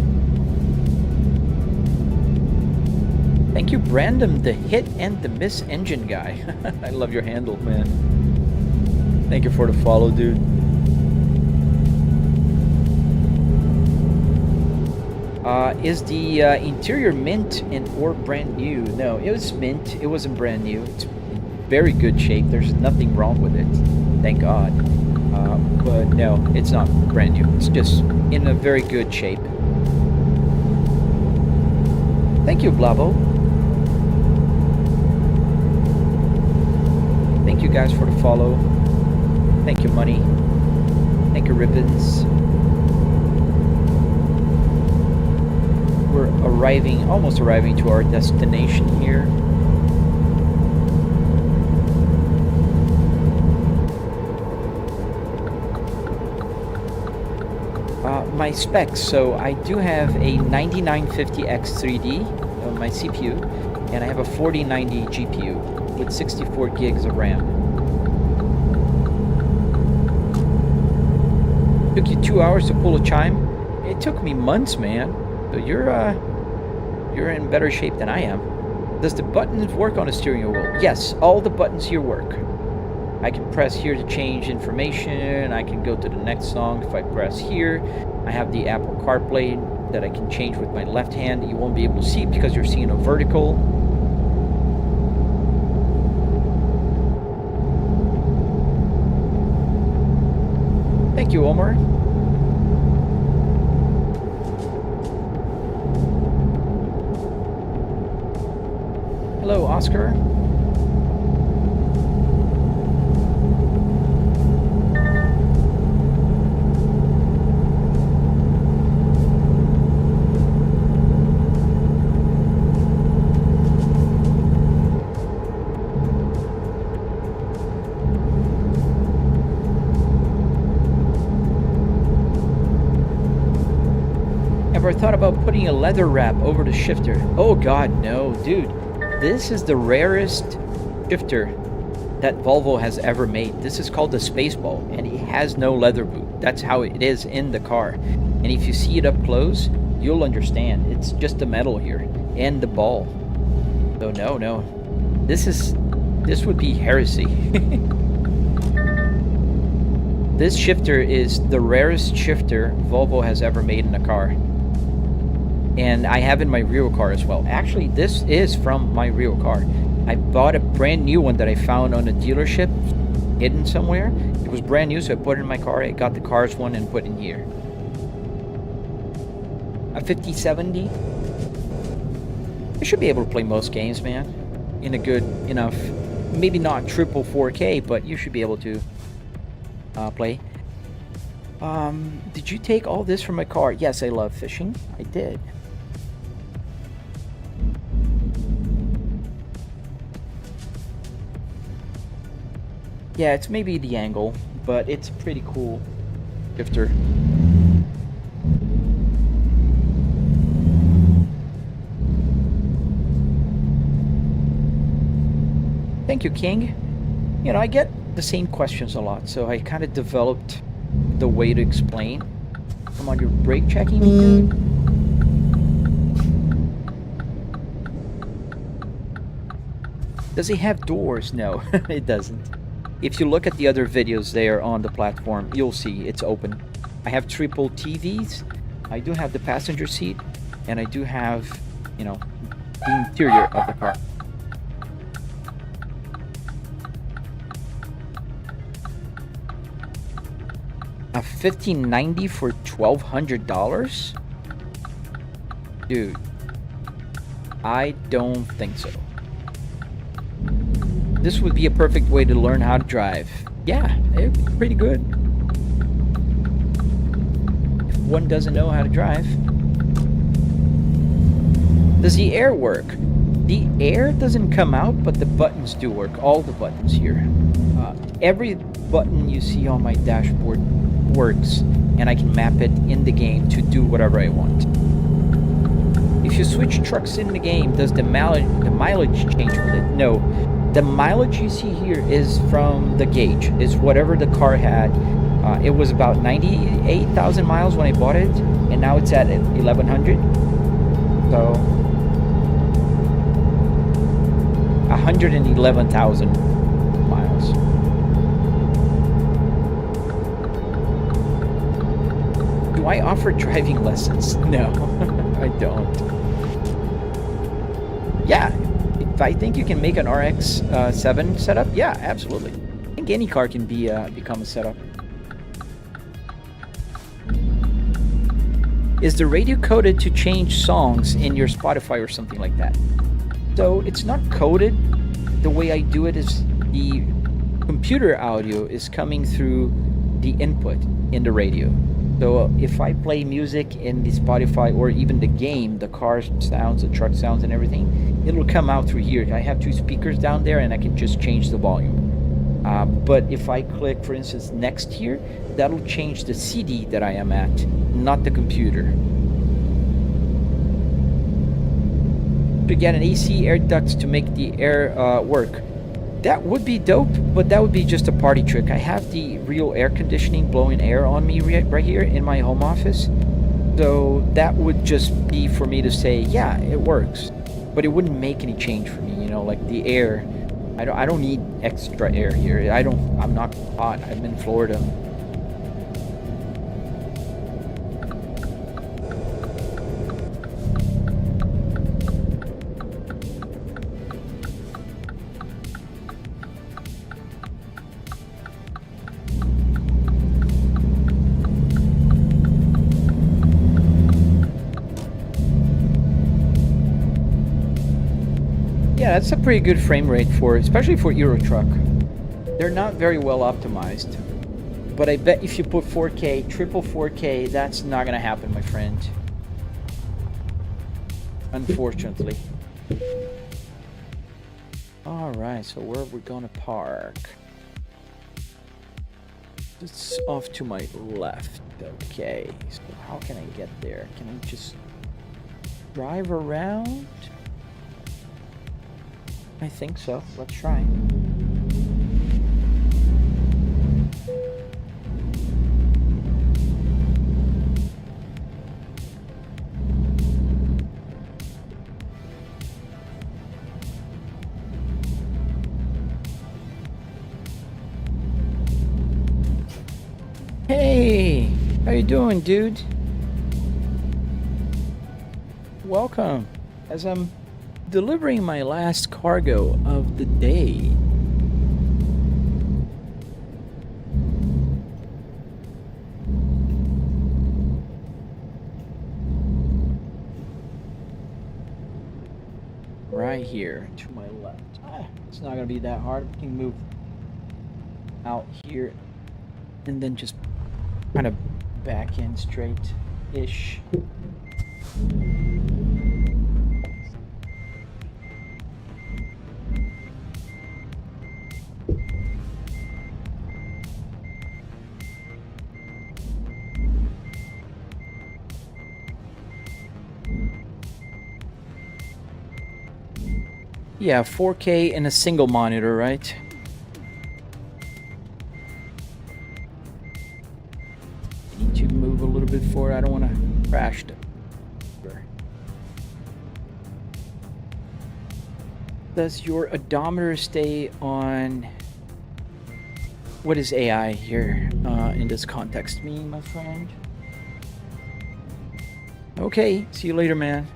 Speaker 1: Thank you, Brandon, the hit and the miss engine guy. I love your handle, man. Thank you for the follow, dude. Is the interior mint and or brand new? No, it was mint. It wasn't brand new. It's in very good shape. There's nothing wrong with it. Thank God. But no, it's not brand new. It's just in a very good shape. Thank you, Blavo. Thank you guys for the follow. Thank you, Money. Thank you, Ribbons. We're almost arriving to our destination here. My specs, so I do have a 9950X3D on my CPU, and I have a 4090 GPU with 64 gigs of RAM. Took you 2 hours to pull a chime? It took me months, man. So you're in better shape than I am. Does the buttons work on the steering wheel? Yes, all the buttons here work. I can press here to change information. I can go to the next song if I press here. I have the Apple CarPlay that I can change with my left hand. You won't be able to see it because you're seeing a vertical. Thank you, Omar. Hello, Oscar. ever thought about putting a leather wrap over the shifter? Oh god, no, dude. This is the rarest shifter that Volvo has ever made. This is called the Spaceball, and it has no leather boot. That's how it is in the car. And if you see it up close, you'll understand. It's just the metal here and the ball. So no. This would be heresy. This shifter is the rarest shifter Volvo has ever made in a car. And I have in my real car as well. Actually, this is from my real car. I bought a brand new one that I found on a dealership, hidden somewhere. It was brand new, so I put it in my car. I got the Cars one and put it in here. A 5070. I should be able to play most games, man. In a good enough, maybe not triple 4K, but you should be able to play. Did you take all this from my car? Yes, I love fishing. I did. Yeah, it's maybe the angle, but it's pretty cool shifter. Thank you, King. You know, I get the same questions a lot, so I kind of developed the way to explain. Come on, you're brake checking me, dude? Does it have doors? No, it doesn't. If you look at the other videos there on the platform, you'll see it's open. I have triple TVs. I do have the passenger seat, and I do have, you know, the interior of the car. A 1590 for $1,200? Dude, I don't think so. This would be a perfect way to learn how to drive. Yeah, it'd be pretty good. If one doesn't know how to drive. Does the air work? The air doesn't come out, but the buttons do work. All the buttons here. Every button you see on my dashboard works, and I can map it in the game to do whatever I want. If you switch trucks in the game, does the mileage change with it? No. The mileage you see here is from the gauge. It's whatever the car had. It was about 98,000 miles when I bought it, and now it's at 1,100. So 111,000 miles. Do I offer driving lessons? No, I don't. Yeah. If I think you can make an RX-7 setup, yeah, absolutely. I think any car can become a setup. Is the radio coded to change songs in your Spotify or something like that? So it's not coded. The way I do it is the computer audio is coming through the input in the radio. So if I play music in the Spotify or even the game, the car sounds, the truck sounds and everything, it'll come out through here. I have two speakers down there and I can just change the volume. But if I click, for instance, next here, that'll change the CD that I am at, not the computer. To get an AC air ducts to make the air work. That would be dope, but that would be just a party trick. I have the real air conditioning blowing air on me right here in my home office. So that would just be for me to say, yeah, it works. But it wouldn't make any change for me, you know, like the air. I don't need extra air here. I'm not hot. I'm in Florida. Yeah, that's a pretty good frame rate especially for Euro truck. They're not very well optimized, but I bet if you put 4K, triple 4K, that's not gonna happen, my friend. Unfortunately. All right, so where are we gonna park? It's off to my left. Okay, so how can I get there? Can I just drive around? I think so. Let's try. Hey, how you doing, dude? Welcome. As I'm delivering my last cargo of the day. Right here to my left. It's not gonna be that hard. We can move out here and then just kind of back in straight-ish. Yeah, 4K in a single monitor, right? I need to move a little bit forward. I don't want to crash it. Does your odometer stay on... What is AI here in this context mean, my friend? Okay, see you later, man.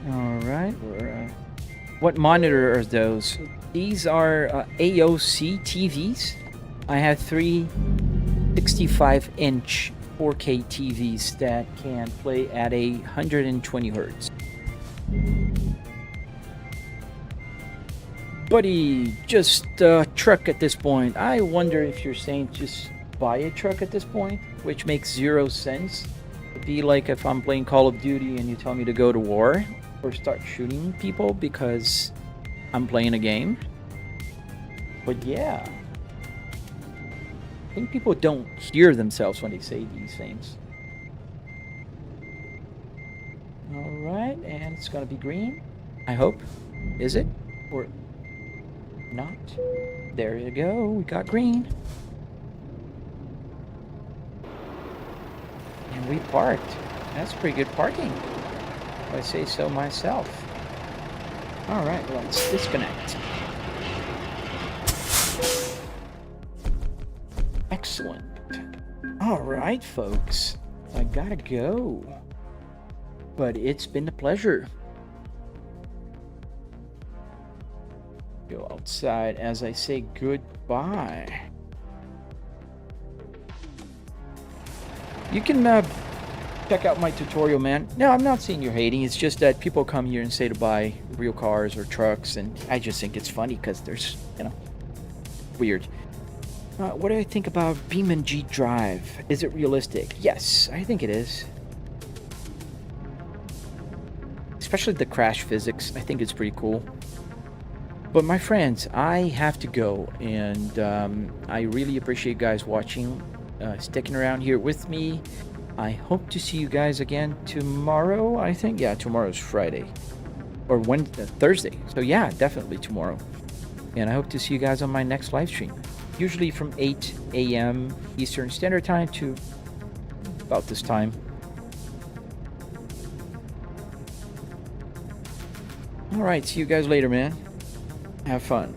Speaker 1: Alright, what monitor are those? These are AOC TVs. I have three 65-inch 4K TVs that can play at 120 hertz. Buddy, just a truck at this point. I wonder if you're saying just buy a truck at this point, which makes 0 sense. It'd be like if I'm playing Call of Duty and you tell me to go to war or start shooting people because I'm playing a game. But yeah, I think people don't hear themselves when they say these things. Alright, and it's gonna be green, I hope. Is it? Or not? There you go, we got green. And we parked. That's pretty good parking, if I say so myself. Alright, let's disconnect. Excellent. Alright, folks. I gotta go. But it's been a pleasure. Go outside as I say goodbye. You can check out my tutorial, man. No, I'm not saying you're hating. It's just that people come here and say to buy real cars or trucks, and I just think it's funny because there's, you know, weird. What do I think about Beam & G Drive? Is it realistic? Yes, I think it is. Especially the crash physics. I think it's pretty cool. But my friends, I have to go, and I really appreciate you guys watching, sticking around here with me. I hope to see you guys again tomorrow, I think. Yeah, tomorrow's Friday. Or Thursday. So yeah, definitely tomorrow. And I hope to see you guys on my next live stream. Usually from 8 a.m. Eastern Standard Time to about this time. Alright, see you guys later, man. Have fun.